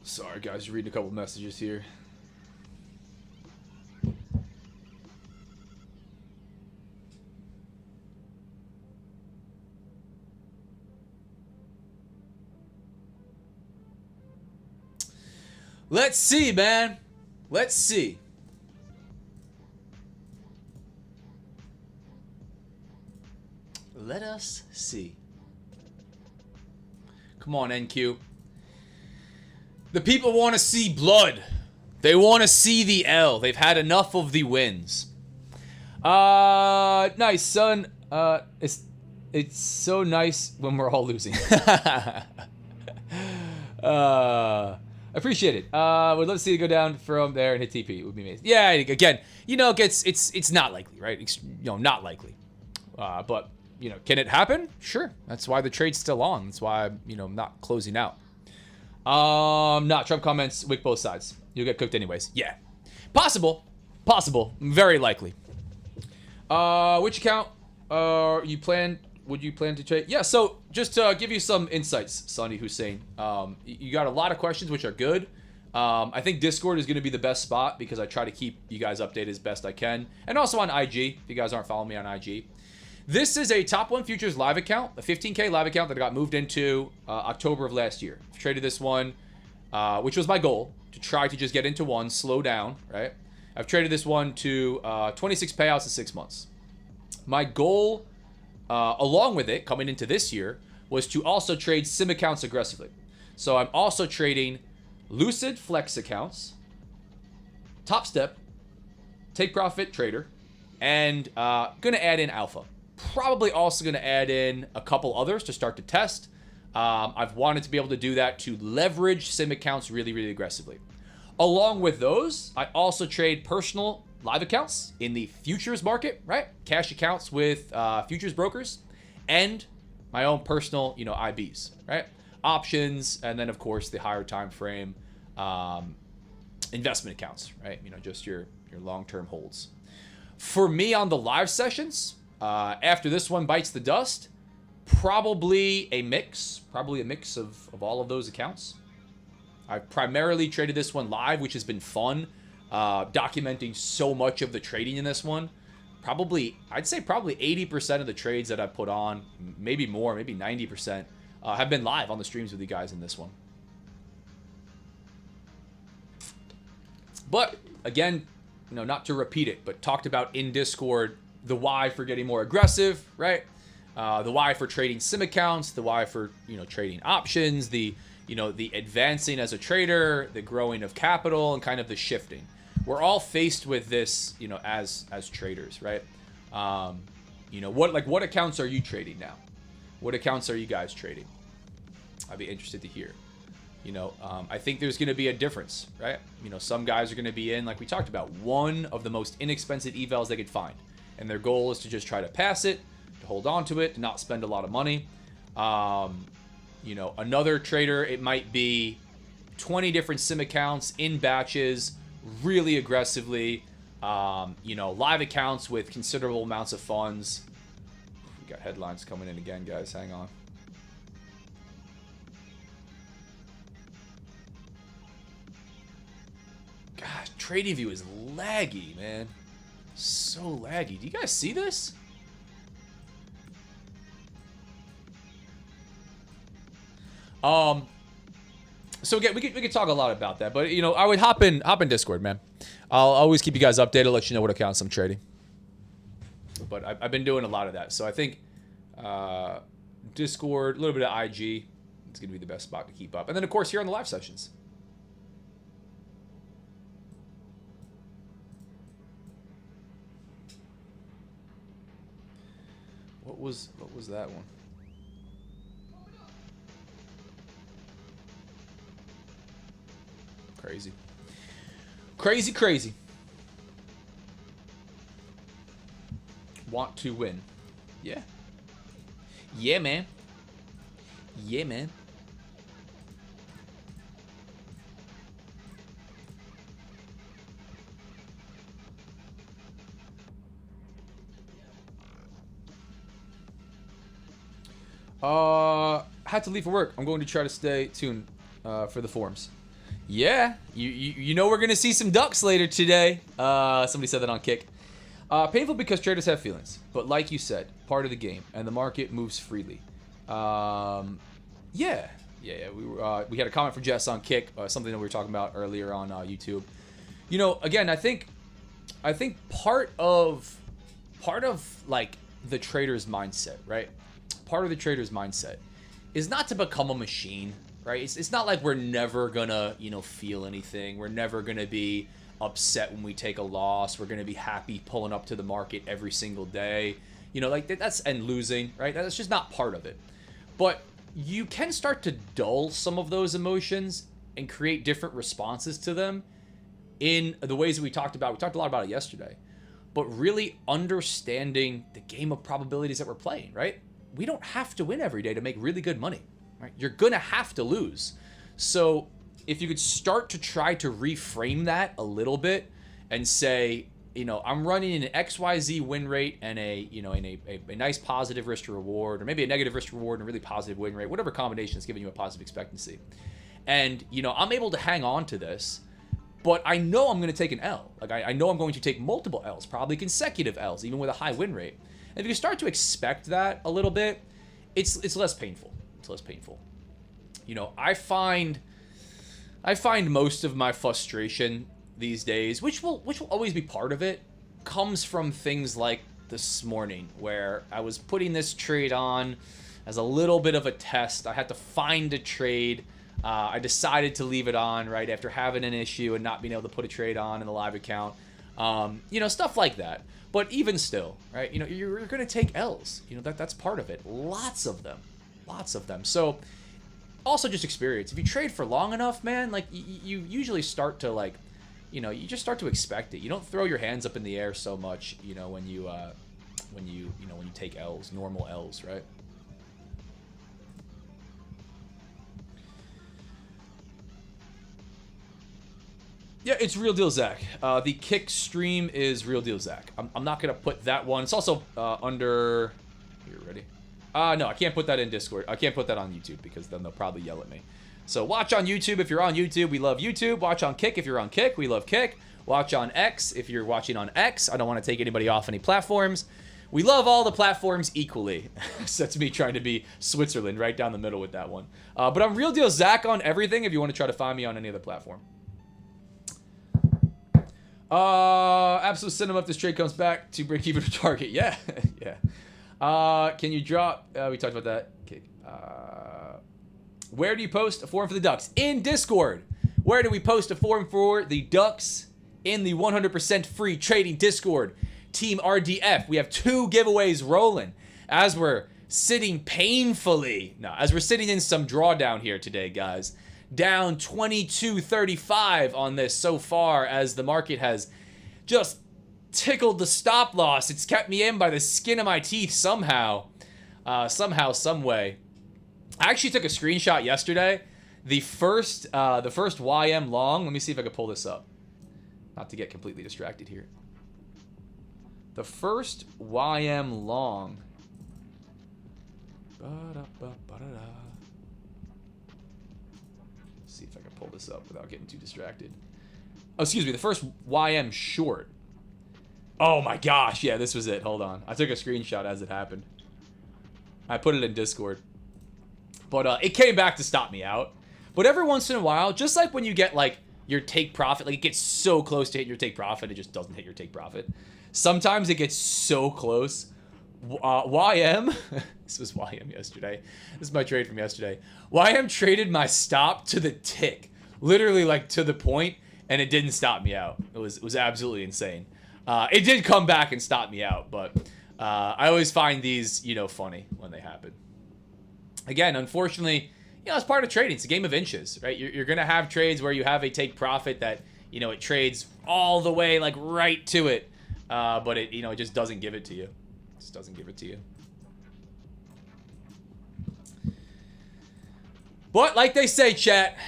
Sorry, guys, reading a couple messages here. Let's see, man. Let's see. Let us see. Come on, NQ. The people want to see blood. They want to see the L. They've had enough of the wins. Nice, son. It's so nice when we're all losing. Appreciate it. Would love to see it go down from there and hit TP. It would be amazing. Yeah, again, you know, it's not likely, right? You know, not likely. But you know, can it happen? Sure. That's why the trade's still on. That's why I'm, you know, not closing out. Not Trump comments, wick both sides. You'll get cooked anyways. Yeah. Possible. Possible. Very likely. Which account would you plan to trade? Yeah, so just to give you some insights, Sonny Hussein. You got a lot of questions, which are good. I think Discord is going to be the best spot because I try to keep you guys updated as best I can. And also on IG, if you guys aren't following me on IG. This is a Top 1 Futures live account, a 15K live account that I got moved into October of last year. I've traded this one, which was my goal, to try to just get into one, slow down, right? I've traded this one to 26 payouts in 6 months. My goal, along with it, coming into this year, was to also trade sim accounts aggressively. So I'm also trading Lucid Flex accounts, Top Step, Take Profit Trader, and going to add in Alpha. Probably also going to add in a couple others to start to test. I've wanted to be able to do that to leverage sim accounts really, really aggressively. Along with those, I also trade personal live accounts in the futures market, right? Cash accounts with futures brokers and my own personal, you know, IBs, right? Options, and then of course the higher time frame investment accounts, right? You know, just your long-term holds. For me on the live sessions, after this one bites the dust, probably a mix of all of those accounts. I've primarily traded this one live, which has been fun. documenting so much of the trading in this one. I'd say probably 80% of the trades that I put on, maybe more, maybe 90%, have been live on the streams with you guys in this one. But again, not to repeat it, but talked about in Discord the why for getting more aggressive, right? The why for trading sim accounts, the why for trading options, the advancing as a trader, the growing of capital, and kind of the shifting. We're all faced with this, as traders, right? What accounts are you trading now? What accounts are you guys trading? I'd be interested to hear. I think there's going to be a difference, right? Some guys are going to be in, like we talked about, one of the most inexpensive evals they could find. And their goal is to just try to pass it, to hold on to it, to not spend a lot of money. Another trader, it might be 20 different sim accounts in batches, really aggressively, live accounts with considerable amounts of funds. We got headlines coming in again, guys. Hang on. Gosh, TradingView is laggy, man. So laggy. Do you guys see this? So again, we could talk a lot about that, but I would hop in Discord, man. I'll always keep you guys updated, let you know what accounts I'm trading. But I've been doing a lot of that, so I think Discord, a little bit of IG, it's gonna be the best spot to keep up, and then of course here on the live sessions. What was that one? Crazy. Crazy, crazy. Want to win. Yeah. Yeah, man. Yeah, man. Had to leave for work. I'm going to try to stay tuned for the forums. Yeah, you know we're gonna see some ducks later today. Somebody said that on Kick. Painful because traders have feelings, but like you said, part of the game, and the market moves freely. Yeah. We had a comment from Jess on Kick, something that we were talking about earlier on YouTube. Again, I think part of like the trader's mindset, right? Part of the trader's mindset is not to become a machine, right? It's not like we're never gonna, feel anything. We're never gonna be upset when we take a loss. We're gonna be happy pulling up to the market every single day. And losing, right? That's just not part of it. But you can start to dull some of those emotions and create different responses to them in the ways that we talked about. We talked a lot about it yesterday. But really understanding the game of probabilities that we're playing, right? We don't have to win every day to make really good money, right? You're gonna have to lose. So if you could start to try to reframe that a little bit and say, I'm running an XYZ win rate and a nice positive risk to reward, or maybe a negative risk to reward and a really positive win rate, whatever combination is giving you a positive expectancy. And, I'm able to hang on to this, but I know I'm going to take an L. Like, I know I'm going to take multiple L's, probably consecutive L's, even with a high win rate. And if you start to expect that a little bit, it's less painful. It's less painful. I find most of my frustration these days, which will always be part of it, comes from things like this morning, where I was putting this trade on as a little bit of a test. I had to find a trade. I decided to leave it on right after having an issue and not being able to put a trade on in the live account. Stuff like that. But even still, right? You're going to take L's. That's part of it. Lots of them. So also just experience. If you trade for long enough, man, like you usually start to you just start to expect it. You don't throw your hands up in the air so much, when you take L's, normal L's, right? Yeah, it's Real Deal Zach. The Kick stream is Real Deal Zach. I'm not going to put that one. It's also under... Here, ready? No, I can't put that in Discord. I can't put that on YouTube because then they'll probably yell at me. So watch on YouTube if you're on YouTube. We love YouTube. Watch on Kick if you're on Kick. We love Kick. watch on X. If you're watching on X, I don't want to take anybody off any platforms. We love all the platforms equally. So that's me trying to be Switzerland right down the middle with that one. But I'm Real Deal Zach on everything if you want to try to find me on any other platform. Absolute cinema if this trade comes back to break even to target. Yeah, yeah. Can you drop? We talked about that. Okay. Where do you post a forum for the Ducks? In Discord. Where do we post a forum for the Ducks? In the 100% free trading Discord. Team RDF. We have 2 giveaways rolling as we're sitting painfully. No, as we're sitting in some drawdown here today, guys. Down 22.35 on this so far as the market has just tickled the stop loss. It's kept me in by the skin of my teeth somehow. Some way. I actually took a screenshot yesterday. The first YM long. Let me see if I can pull this up. Not to get completely distracted here. The first YM long. See if I can pull this up without getting too distracted. Oh, excuse me. The first YM short. Oh my gosh. Yeah, this was it. Hold on. I took a screenshot as it happened. I put it in Discord. But it came back to stop me out. But every once in a while, just like when you get like your take profit, like it gets so close to hitting your take profit, it just doesn't hit your take profit. Sometimes it gets so close. YM, this was YM yesterday. This is my trade from yesterday. YM traded my stop to the tick, literally like to the point, and it didn't stop me out. It was absolutely insane. It did come back and stop me out, but I always find these, you know, funny when they happen. Again, unfortunately, you know, it's part of trading. It's a game of inches, right? You're going to have trades where you have a take profit that, you know, it trades all the way like right to it. But it, you know, it just doesn't give it to you. It just doesn't give it to you. But like they say, chat,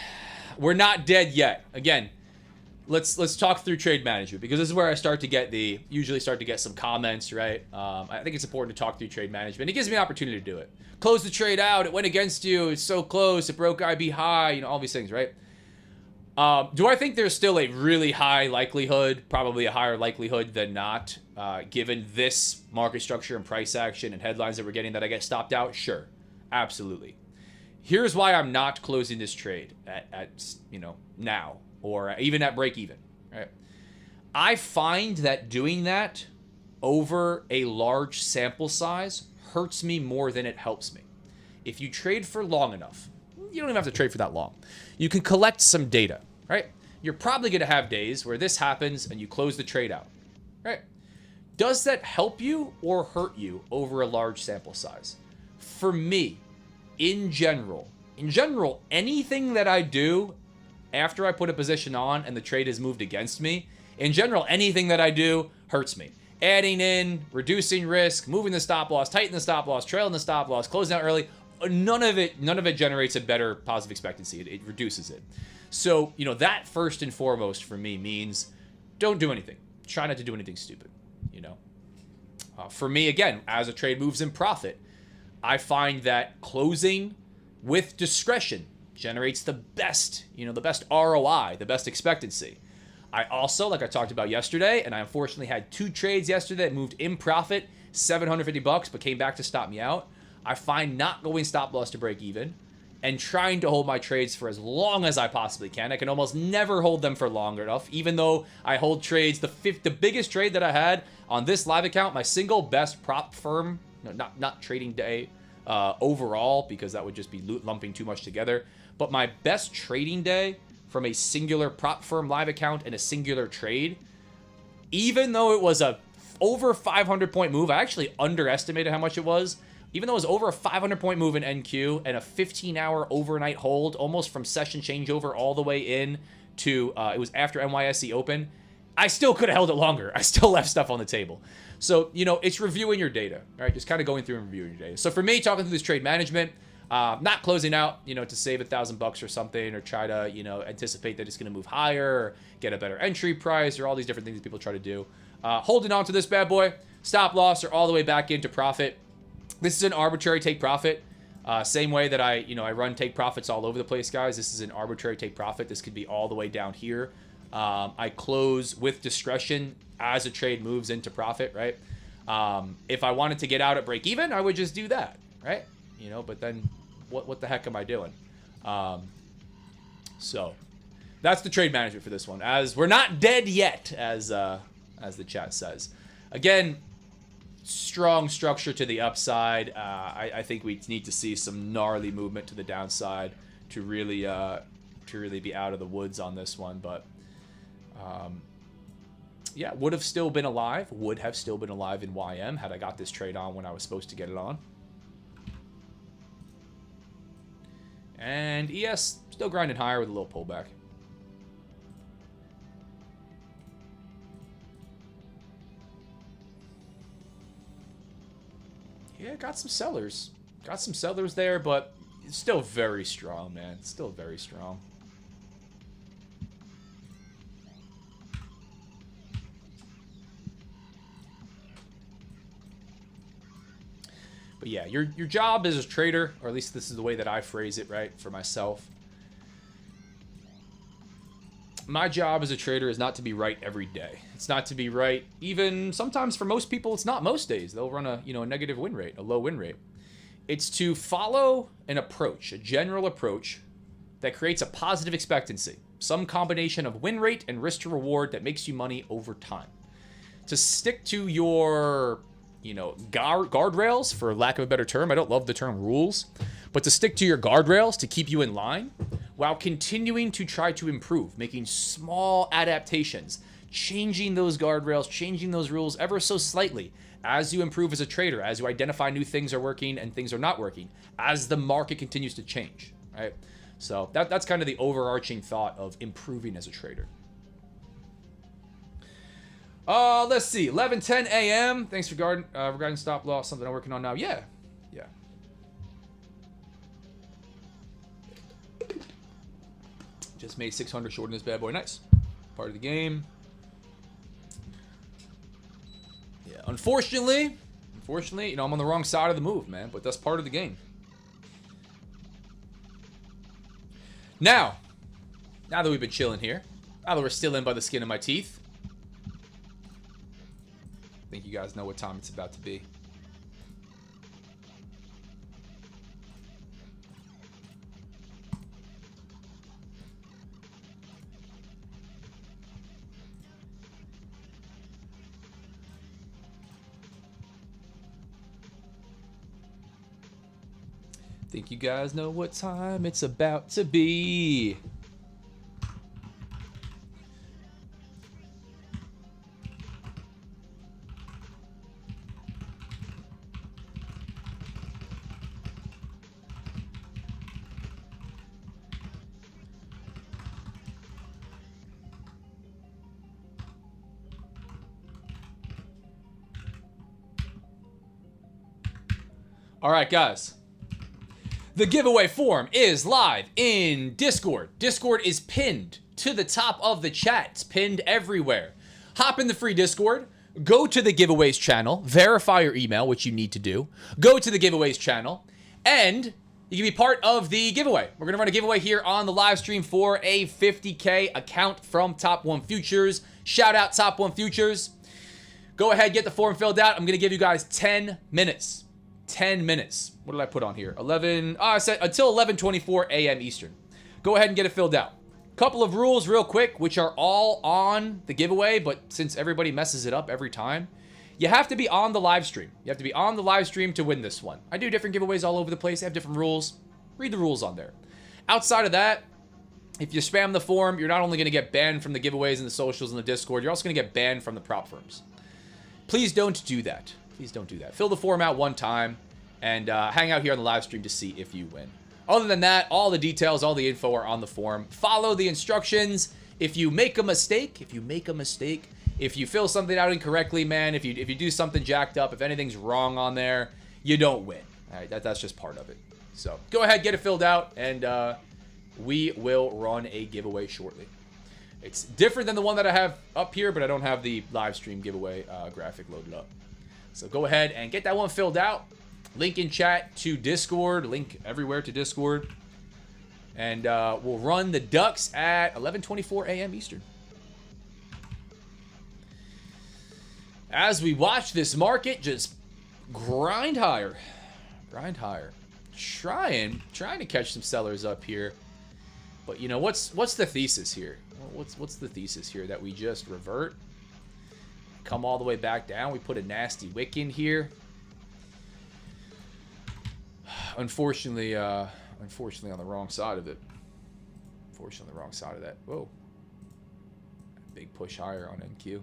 we're not dead yet. Again, let's talk through trade management because this is where I usually start to get some comments, right? I think it's important to talk through trade management. It gives me an opportunity to do it. Close the trade out. It went against you. It's so close. It broke IB high. You know, all these things, right? Do I think there's still a really high likelihood, probably a higher likelihood than not, given this market structure and price action and headlines that we're getting that I get stopped out? Sure. Absolutely. Here's why I'm not closing this trade at you know, now or even at break even, right? I find that doing that over a large sample size hurts me more than it helps me. If you trade for long enough, you don't even have to trade for that long. You can collect some data, right? You're probably going to have days where this happens and you close the trade out, right? Does that help you or hurt you over a large sample size? For me, in general, anything that I do after I put a position on and the trade has moved against me, in general, anything that I do hurts me. Adding in, reducing risk, moving the stop loss, tightening the stop loss, trailing the stop loss, closing out early, none of it generates a better positive expectancy. It reduces it. So, you know, that first and foremost for me means don't do anything. Try not to do anything stupid, you know. For me, again, as a trade moves in profit, I find that closing with discretion generates the best, you know, the best ROI, the best expectancy. I also, like I talked about yesterday, and I unfortunately had 2 trades yesterday that moved in profit, $750, but came back to stop me out. I find not going stop loss to break even and trying to hold my trades for as long as I possibly can. I can almost never hold them for long enough, even though I hold trades. The biggest trade that I had on this live account, my single best prop firm, not trading day overall, because that would just be lumping too much together, but my best trading day from a singular prop firm live account and a singular trade, even though it was a over 500 point move, I actually underestimated how much it was. Even though it was over a 500 point move in NQ and a 15-hour overnight hold, almost from session changeover all the way in to, it was after NYSE Open, I still could have held it longer. I still left stuff on the table. So, you know, it's reviewing your data, right? Just kind of going through and reviewing your data. So for me, talking through this trade management, not closing out, you know, to save $1,000 or something, or try to, you know, anticipate that it's going to move higher, or get a better entry price, or all these different things that people try to do. Holding on to this bad boy, stop loss, or all the way back into profit. This is an arbitrary take profit. Same way that I run take profits all over the place, guys. This is an arbitrary take profit. This could be all the way down here. I close with discretion as a trade moves into profit, right? If I wanted to get out at break even, I would just do that, right? You know, but then what the heck am I doing? So that's the trade management for this one, as we're not dead yet, as the chat says. Again, strong structure to the upside. I think we need to see some gnarly movement to the downside to really be out of the woods on this one. But yeah, would have still been alive in YM had I got this trade on when I was supposed to get it on. And ES still grinding higher with a little pullback. Yeah, got some sellers. Got some sellers there, but it's still very strong, man. It's still very strong. But yeah, your job as a trader, or at least this is the way that I phrase it, right, for myself. My job as a trader is not to be right every day. It's not to be right even sometimes for most people. It's not most days. They'll run a negative win rate, a low win rate. It's to follow an approach, a general approach that creates a positive expectancy, some combination of win rate and risk to reward that makes you money over time. To stick to your guardrails, for lack of a better term. I don't love the term rules, but to stick to your guardrails to keep you in line while continuing to try to improve, making small adaptations, changing those guardrails, changing those rules ever so slightly as you improve as a trader, as you identify new things are working and things are not working, as the market continues to change, right? So that's kind of the overarching thought of improving as a trader. Let's see. 11:10 a.m. Thanks regarding stop loss. Something I'm working on now. Yeah. Just made 600 short in this bad boy. Nice. Part of the game. Yeah. Unfortunately, I'm on the wrong side of the move, man. But that's part of the game. Now that we've been chilling here, now that we're still in by the skin of my teeth, I think you guys know what time it's about to be. Think you guys know what time it's about to be. All right, guys. The giveaway form is live in Discord. Discord is pinned to the top of the chat. It's pinned everywhere. Hop in the free Discord. Go to the giveaways channel. Verify your email, which you need to do. Go to the giveaways channel. And you can be part of the giveaway. We're going to run a giveaway here on the live stream for a 50K account from Top 1 Futures. Shout out Top 1 Futures. Go ahead, get the form filled out. I'm going to give you guys 10 minutes. 10 minutes. What did I put on here? I said until 11:24 a.m. Eastern. Go ahead and get it filled out. Couple of rules real quick, which are all on the giveaway, but since everybody messes it up every time, you have to be on the live stream. You have to be on the live stream to win this one. I do different giveaways all over the place. I have different rules. Read the rules on there. Outside of that, if you spam the form, you're not only going to get banned from the giveaways and the socials and the Discord, you're also going to get banned from the prop firms. Please don't do that. Please don't do that. Fill the form out one time and hang out here on the live stream to see if you win. Other than that, all the details, all the info are on the form. Follow the instructions. If you make a mistake, if you fill something out incorrectly, man, if you do something jacked up, if anything's wrong on there, you don't win. All right, that's just part of it. So go ahead, get it filled out, and we will run a giveaway shortly. It's different than the one that I have up here, but I don't have the live stream giveaway graphic loaded up. So go ahead and get that one filled out. Link in chat to Discord. Link everywhere to Discord. And we'll run the Ducks at 11:24 a.m. Eastern. as we watch this market just grind higher. Grind higher. Trying to catch some sellers up here. But you know, what's the thesis here? What's the thesis here? That we just revert, come all the way back down. We put a nasty wick in here. Unfortunately on the wrong side of it. Unfortunately on the wrong side of that. Whoa. Big push higher on NQ.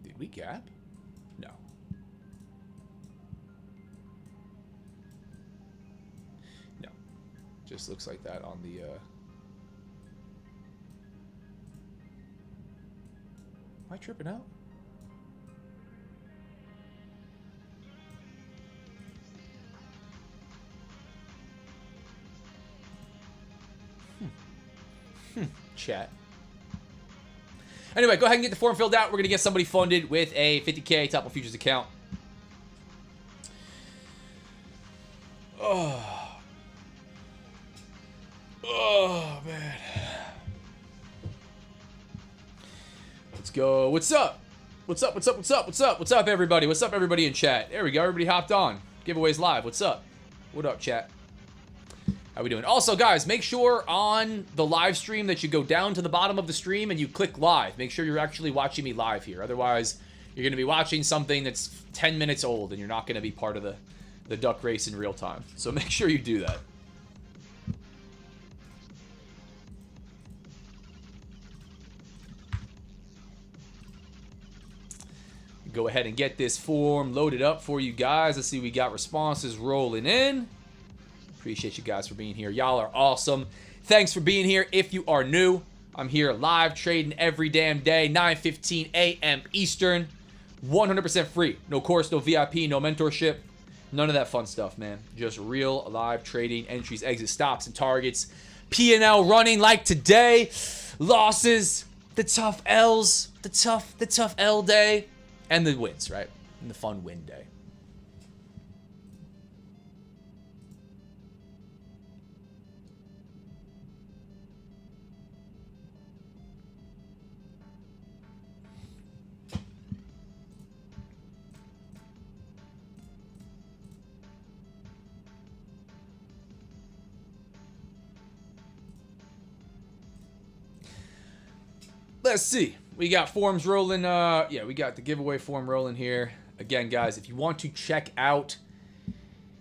Did we gap? No. No. Just looks like that on the... Am I tripping out? Chat. Anyway, go ahead and get the form filled out. We're going to get somebody funded with a 50K Top of Futures account. Oh, man. Let's go. What's up? What's up? What's up? What's up? What's up? What's up, everybody? What's up, everybody in chat? There we go. Everybody hopped on. Giveaways live. What's up? What up, chat? How we doing? Also, guys, make sure on the live stream that you go down to the bottom of the stream and you click live. Make sure you're actually watching me live here. Otherwise, you're going to be watching something that's 10 minutes old and you're not going to be part of the duck race in real time. So make sure you do that. Go ahead and get this form loaded up for you guys. Let's see, we got responses rolling in. Appreciate you guys for being here. Y'all are awesome. Thanks for being here. If you are new, I'm here live trading every damn day, 9:15 a.m. Eastern. 100% free. No course, no VIP, no mentorship. None of that fun stuff, man. Just real live trading, entries, exits, stops, and targets. P&L running like today. Losses, the tough L's, the tough L day, and the wins, right? And the fun win day. Let's see. We got forms rolling. Yeah, we got the giveaway form rolling here. Again, guys, if you want to check out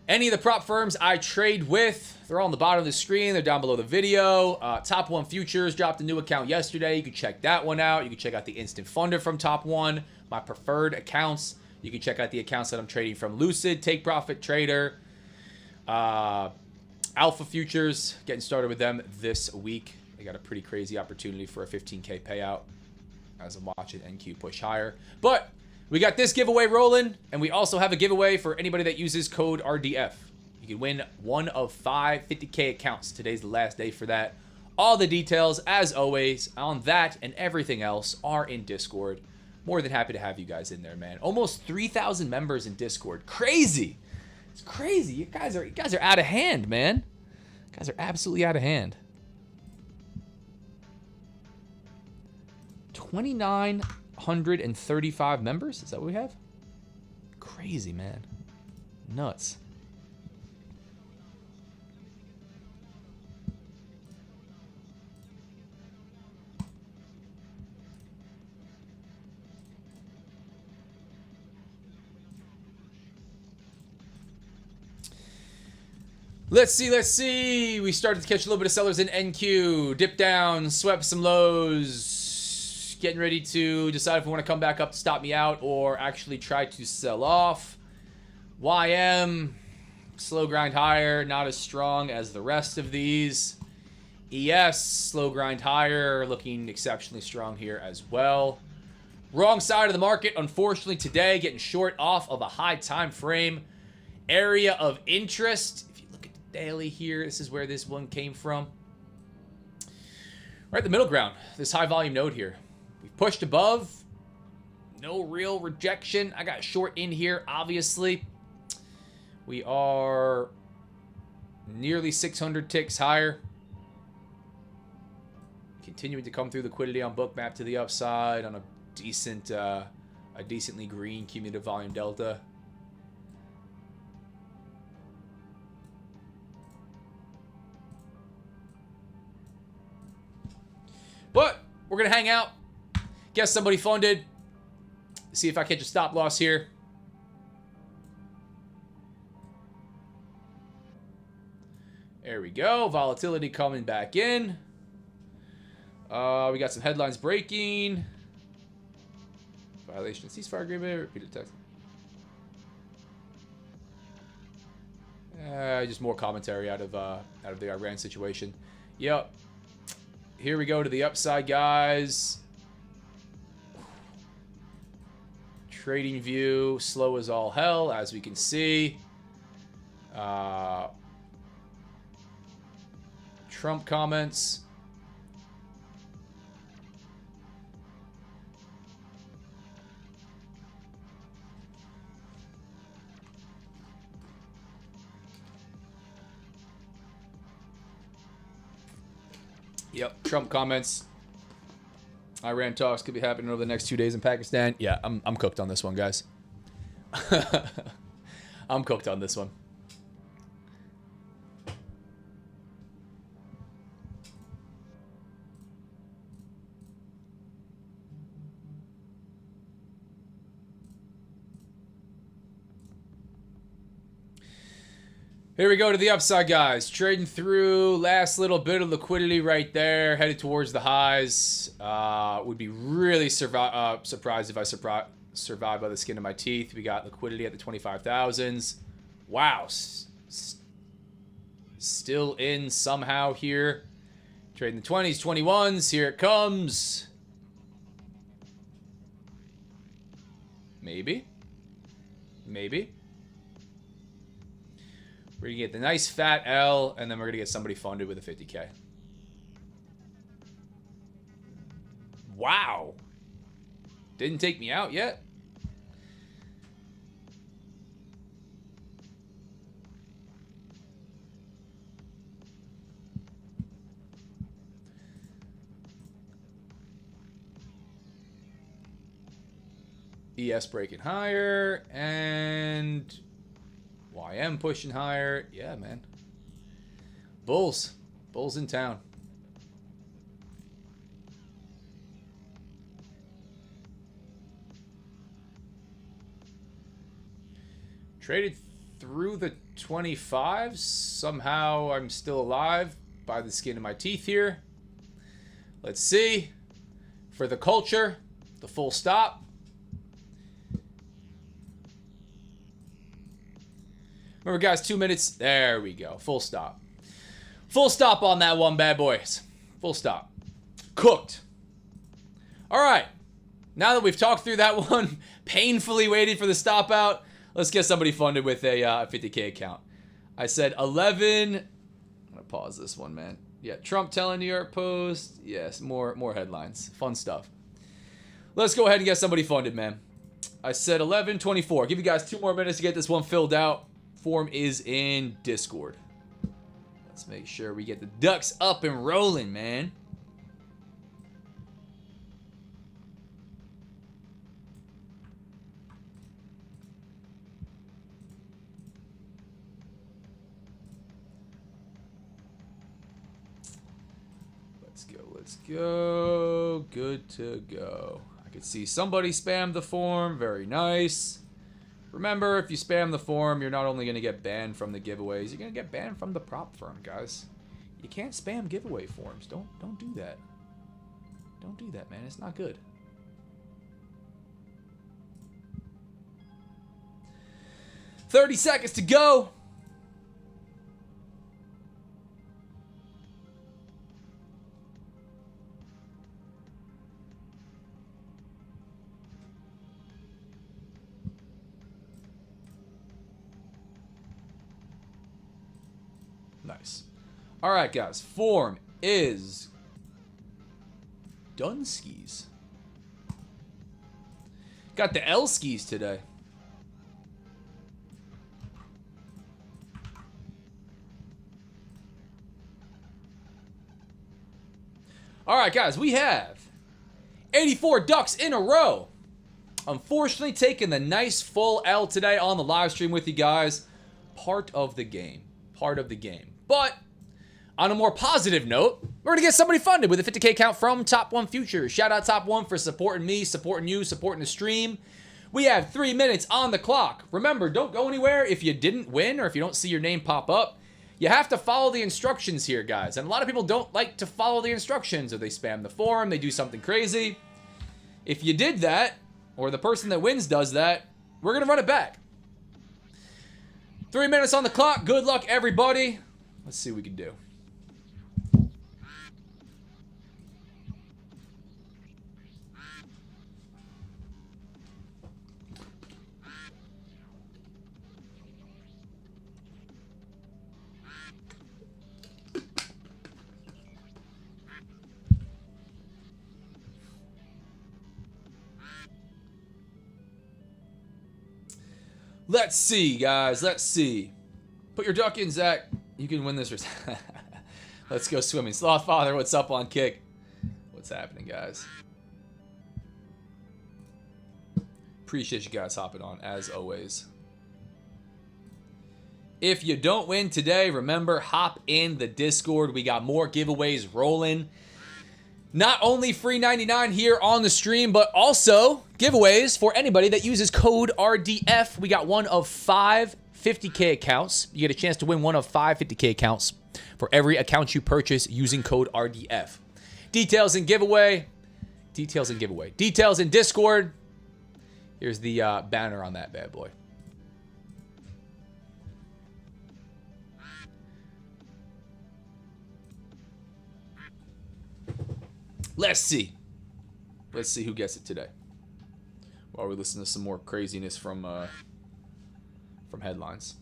any of the prop firms I trade with, they're all on the bottom of the screen. They're down below the video. Top One Futures dropped a new account yesterday. You can check that one out. You can check out the Instant Funder from Top One, my preferred accounts. You can check out the accounts that I'm trading from Lucid, Take Profit Trader, Alpha Futures. Getting started with them this week. They got a pretty crazy opportunity for a 15K payout as I'm watching NQ push higher. But we got this giveaway rolling, and we also have a giveaway for anybody that uses code RDF. You can win one of 5 50K accounts. Today's the last day for that. All the details, as always, on that and everything else are in Discord. More than happy to have you guys in there, man. Almost 3,000 members in Discord. Crazy. It's crazy. You guys are out of hand, man. You guys are absolutely out of hand. 2,935 members? Is that what we have? Crazy, man. Nuts. Let's see. We started to catch a little bit of sellers in NQ. Dip down, swept some lows. Getting ready to decide if we want to come back up to stop me out or actually try to sell off. YM, slow grind higher, not as strong as the rest of these. ES, slow grind higher, looking exceptionally strong here as well. Wrong side of the market, unfortunately, today, getting short off of a high time frame. Area of interest, if you look at the daily here, this is where this one came from. Right at the middle ground, this high volume node here. We pushed above, no real rejection. I got short in here, obviously. We are Nearly 600 ticks higher. Continuing to come through liquidity on bookmap to the upside on a decently green cumulative volume delta. But we're gonna hang out, get somebody funded, see if I catch a stop loss here. There we go. Volatility coming back in. We got some headlines breaking. Violation of ceasefire agreement. Repeated text. Just more commentary out of the Iran situation. Yep. Here we go to the upside, guys. Trading view, slow as all hell, as we can see. Trump comments. Yep, Trump comments. Iran talks could be happening over the next 2 days in Pakistan. Yeah, I'm cooked on this one, guys. I'm cooked on this one. Here we go to the upside, guys. Trading through last little bit of liquidity right there, headed towards the highs. Would be really surprised if I survived by the skin of my teeth. We got liquidity at the 25,000s. Wow. Still in somehow here. Trading the 20s, 21s. Here it comes. Maybe. Maybe. We're going to get the nice fat L, and then we're going to get somebody funded with a 50K. Wow. Didn't take me out yet. ES breaking higher, and YM pushing higher. Yeah, man. Bulls. Bulls in town. Traded through the 25s. Somehow I'm still alive by the skin of my teeth here. Let's see. For the culture, the full stop. Remember, guys, 2 minutes. There we go. Full stop. Full stop on that one, bad boys. Full stop. Cooked. All right. Now that we've talked through that one, painfully waited for the stop out, let's get somebody funded with a 50K account. I said 11. I'm going to pause this one, man. Yeah, Trump telling New York Post. Yes, more headlines. Fun stuff. Let's go ahead and get somebody funded, man. I said 11:24. Give you guys 2 more minutes to get this one filled out. Form is in Discord. Let's make sure we get the ducks up and rolling, man. Let's go, let's go. Good to go. I could see somebody spam the form. Very nice. Remember, if you spam the forum, you're not only going to get banned from the giveaways, you're going to get banned from the prop firm, guys. You can't spam giveaway forums. Don't do that. Don't do that, man. It's not good. "30 seconds to go." Nice. All right, guys. Form is Dunskies. Got the L skis today. All right, guys, we have 84 ducks in a row. Unfortunately, taking the nice full L today on the live stream with you guys. Part of the game. Part of the game. But on a more positive note, we're going to get somebody funded with a 50K count from Top 1 Futures. Shout out Top 1 for supporting me, supporting you, supporting the stream. We have 3 minutes on the clock. Remember, don't go anywhere if you didn't win or if you don't see your name pop up. You have to follow the instructions here, guys. And a lot of people don't like to follow the instructions, or they spam the forum, they do something crazy. If you did that, or the person that wins does that, we're going to run it back. 3 minutes on the clock. Good luck, everybody. Let's see what we can do. Let's see, guys. Let's see. Put your duck in, Zach. You can win this. Let's go swimming. Slothfather, what's up on kick? What's happening, guys? Appreciate you guys hopping on, as always. If you don't win today, remember, hop in the Discord. We got more giveaways rolling. Not only free 99 here on the stream, but also giveaways for anybody that uses code RDF. We got one of 5 50K accounts. You get a chance to win one of 5 50K accounts for every account you purchase using code RDF. Details in giveaway. Details in giveaway. Details in Discord. Here's the banner on that bad boy. Let's see. Let's see who gets it today. While we listen to some more craziness from headlines.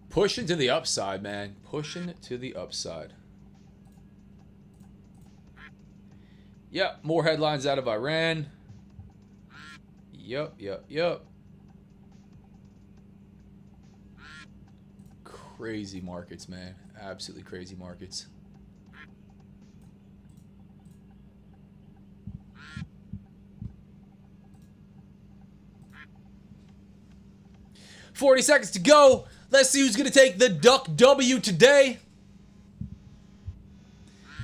Pushing to the upside, man. Pushing to the upside. Yep, more headlines out of Iran. Yep. Crazy markets, man. Absolutely crazy markets. $40 seconds to go. Let's see who's going to take the Duck W today.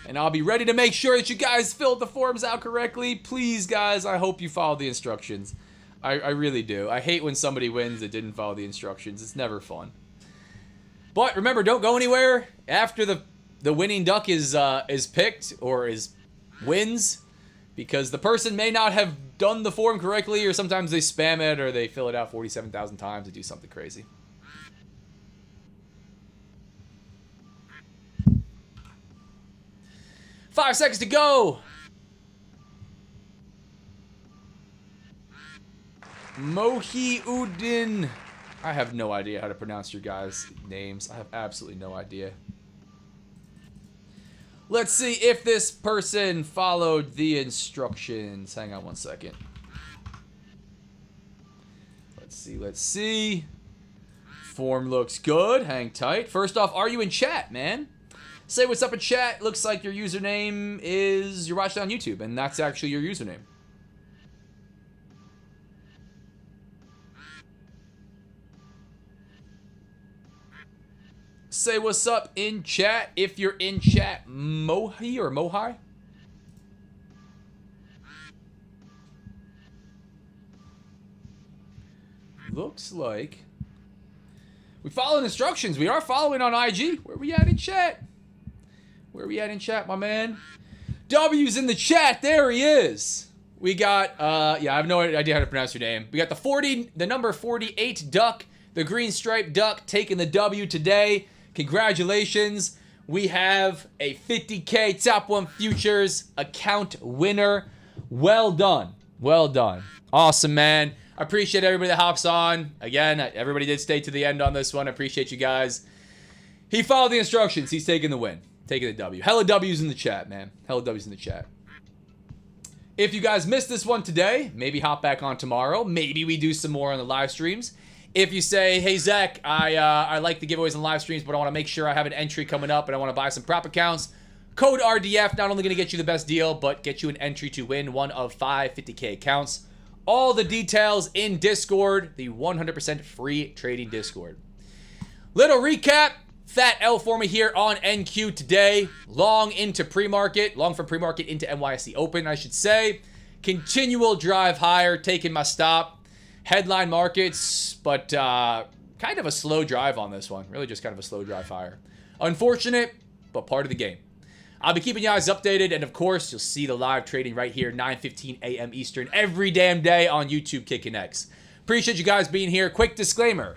And I'll be ready to make sure that you guys filled the forms out correctly. Please, guys, I hope you follow the instructions. I really do. I hate when somebody wins that didn't follow the instructions. It's never fun. But remember, don't go anywhere after the winning duck is picked or wins, because the person may not have done the form correctly, or sometimes they spam it or they fill it out 47,000 times to do something crazy. $5 seconds to go. Mohiuddin. I have no idea how to pronounce your guys' names. I have absolutely no idea. Let's see if this person followed the instructions. Hang on one second. Let's see. Form looks good. Hang tight. First off, are you in chat, man? Say what's up in chat. Looks like your username is, you're watching on YouTube, and that's actually your username. Say what's up in chat if you're in chat. Mohi or Mohai? Looks like we followed instructions. We are following on IG. Where we at in chat? Where we at in chat, my man? W's in the chat. There he is. We got, yeah, I have no idea how to pronounce your name. We got the number 48 duck, the green striped duck, taking the W today. Congratulations. We have a 50K Top 1 Futures account winner. Well done. Well done. Awesome, man. I appreciate everybody that hops on. Again, everybody did stay to the end on this one. I appreciate you guys. He followed the instructions. He's taking the win. Taking the W. Hella W's in the chat, man. Hella W's in the chat. If you guys missed this one today, maybe hop back on tomorrow. Maybe we do some more on the live streams. If you say, hey, Zach, I like the giveaways and live streams, but I want to make sure I have an entry coming up and I want to buy some prop accounts, code RDF, not only going to get you the best deal, but get you an entry to win one of 5 50K accounts. All the details in Discord, the 100% free trading Discord. Little recap. Fat L for me here on NQ today. Long into pre-market. Long from pre-market into NYSE Open, I should say. Continual drive higher, taking my stop. Headline markets, but kind of a slow drive on this one. Really just kind of a slow drive higher. Unfortunate, but part of the game. I'll be keeping you guys updated, and of course, you'll see the live trading right here, 9:15 a.m. Eastern, every damn day on YouTube Kickin' X. Appreciate you guys being here. Quick disclaimer.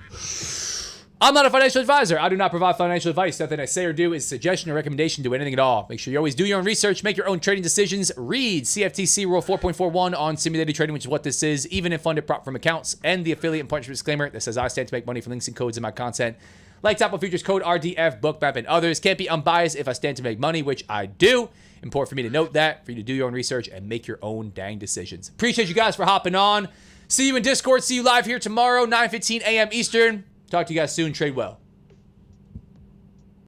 I'm not a financial advisor. I do not provide financial advice. Nothing I say or do is a suggestion or recommendation to anything at all. Make sure you always do your own research, make your own trading decisions, read CFTC Rule 4.41 on simulated trading, which is what this is, even if funded prop from accounts, and the affiliate and partnership disclaimer that says I stand to make money from links and codes in my content. Like Top Futures, code RDF, Bookmap, and others. Can't be unbiased if I stand to make money, which I do. Important for me to note that, for you to do your own research and make your own dang decisions. Appreciate you guys for hopping on. See you in Discord. See you live here tomorrow, 9:15 a.m. Eastern. Talk to you guys soon. Trade well.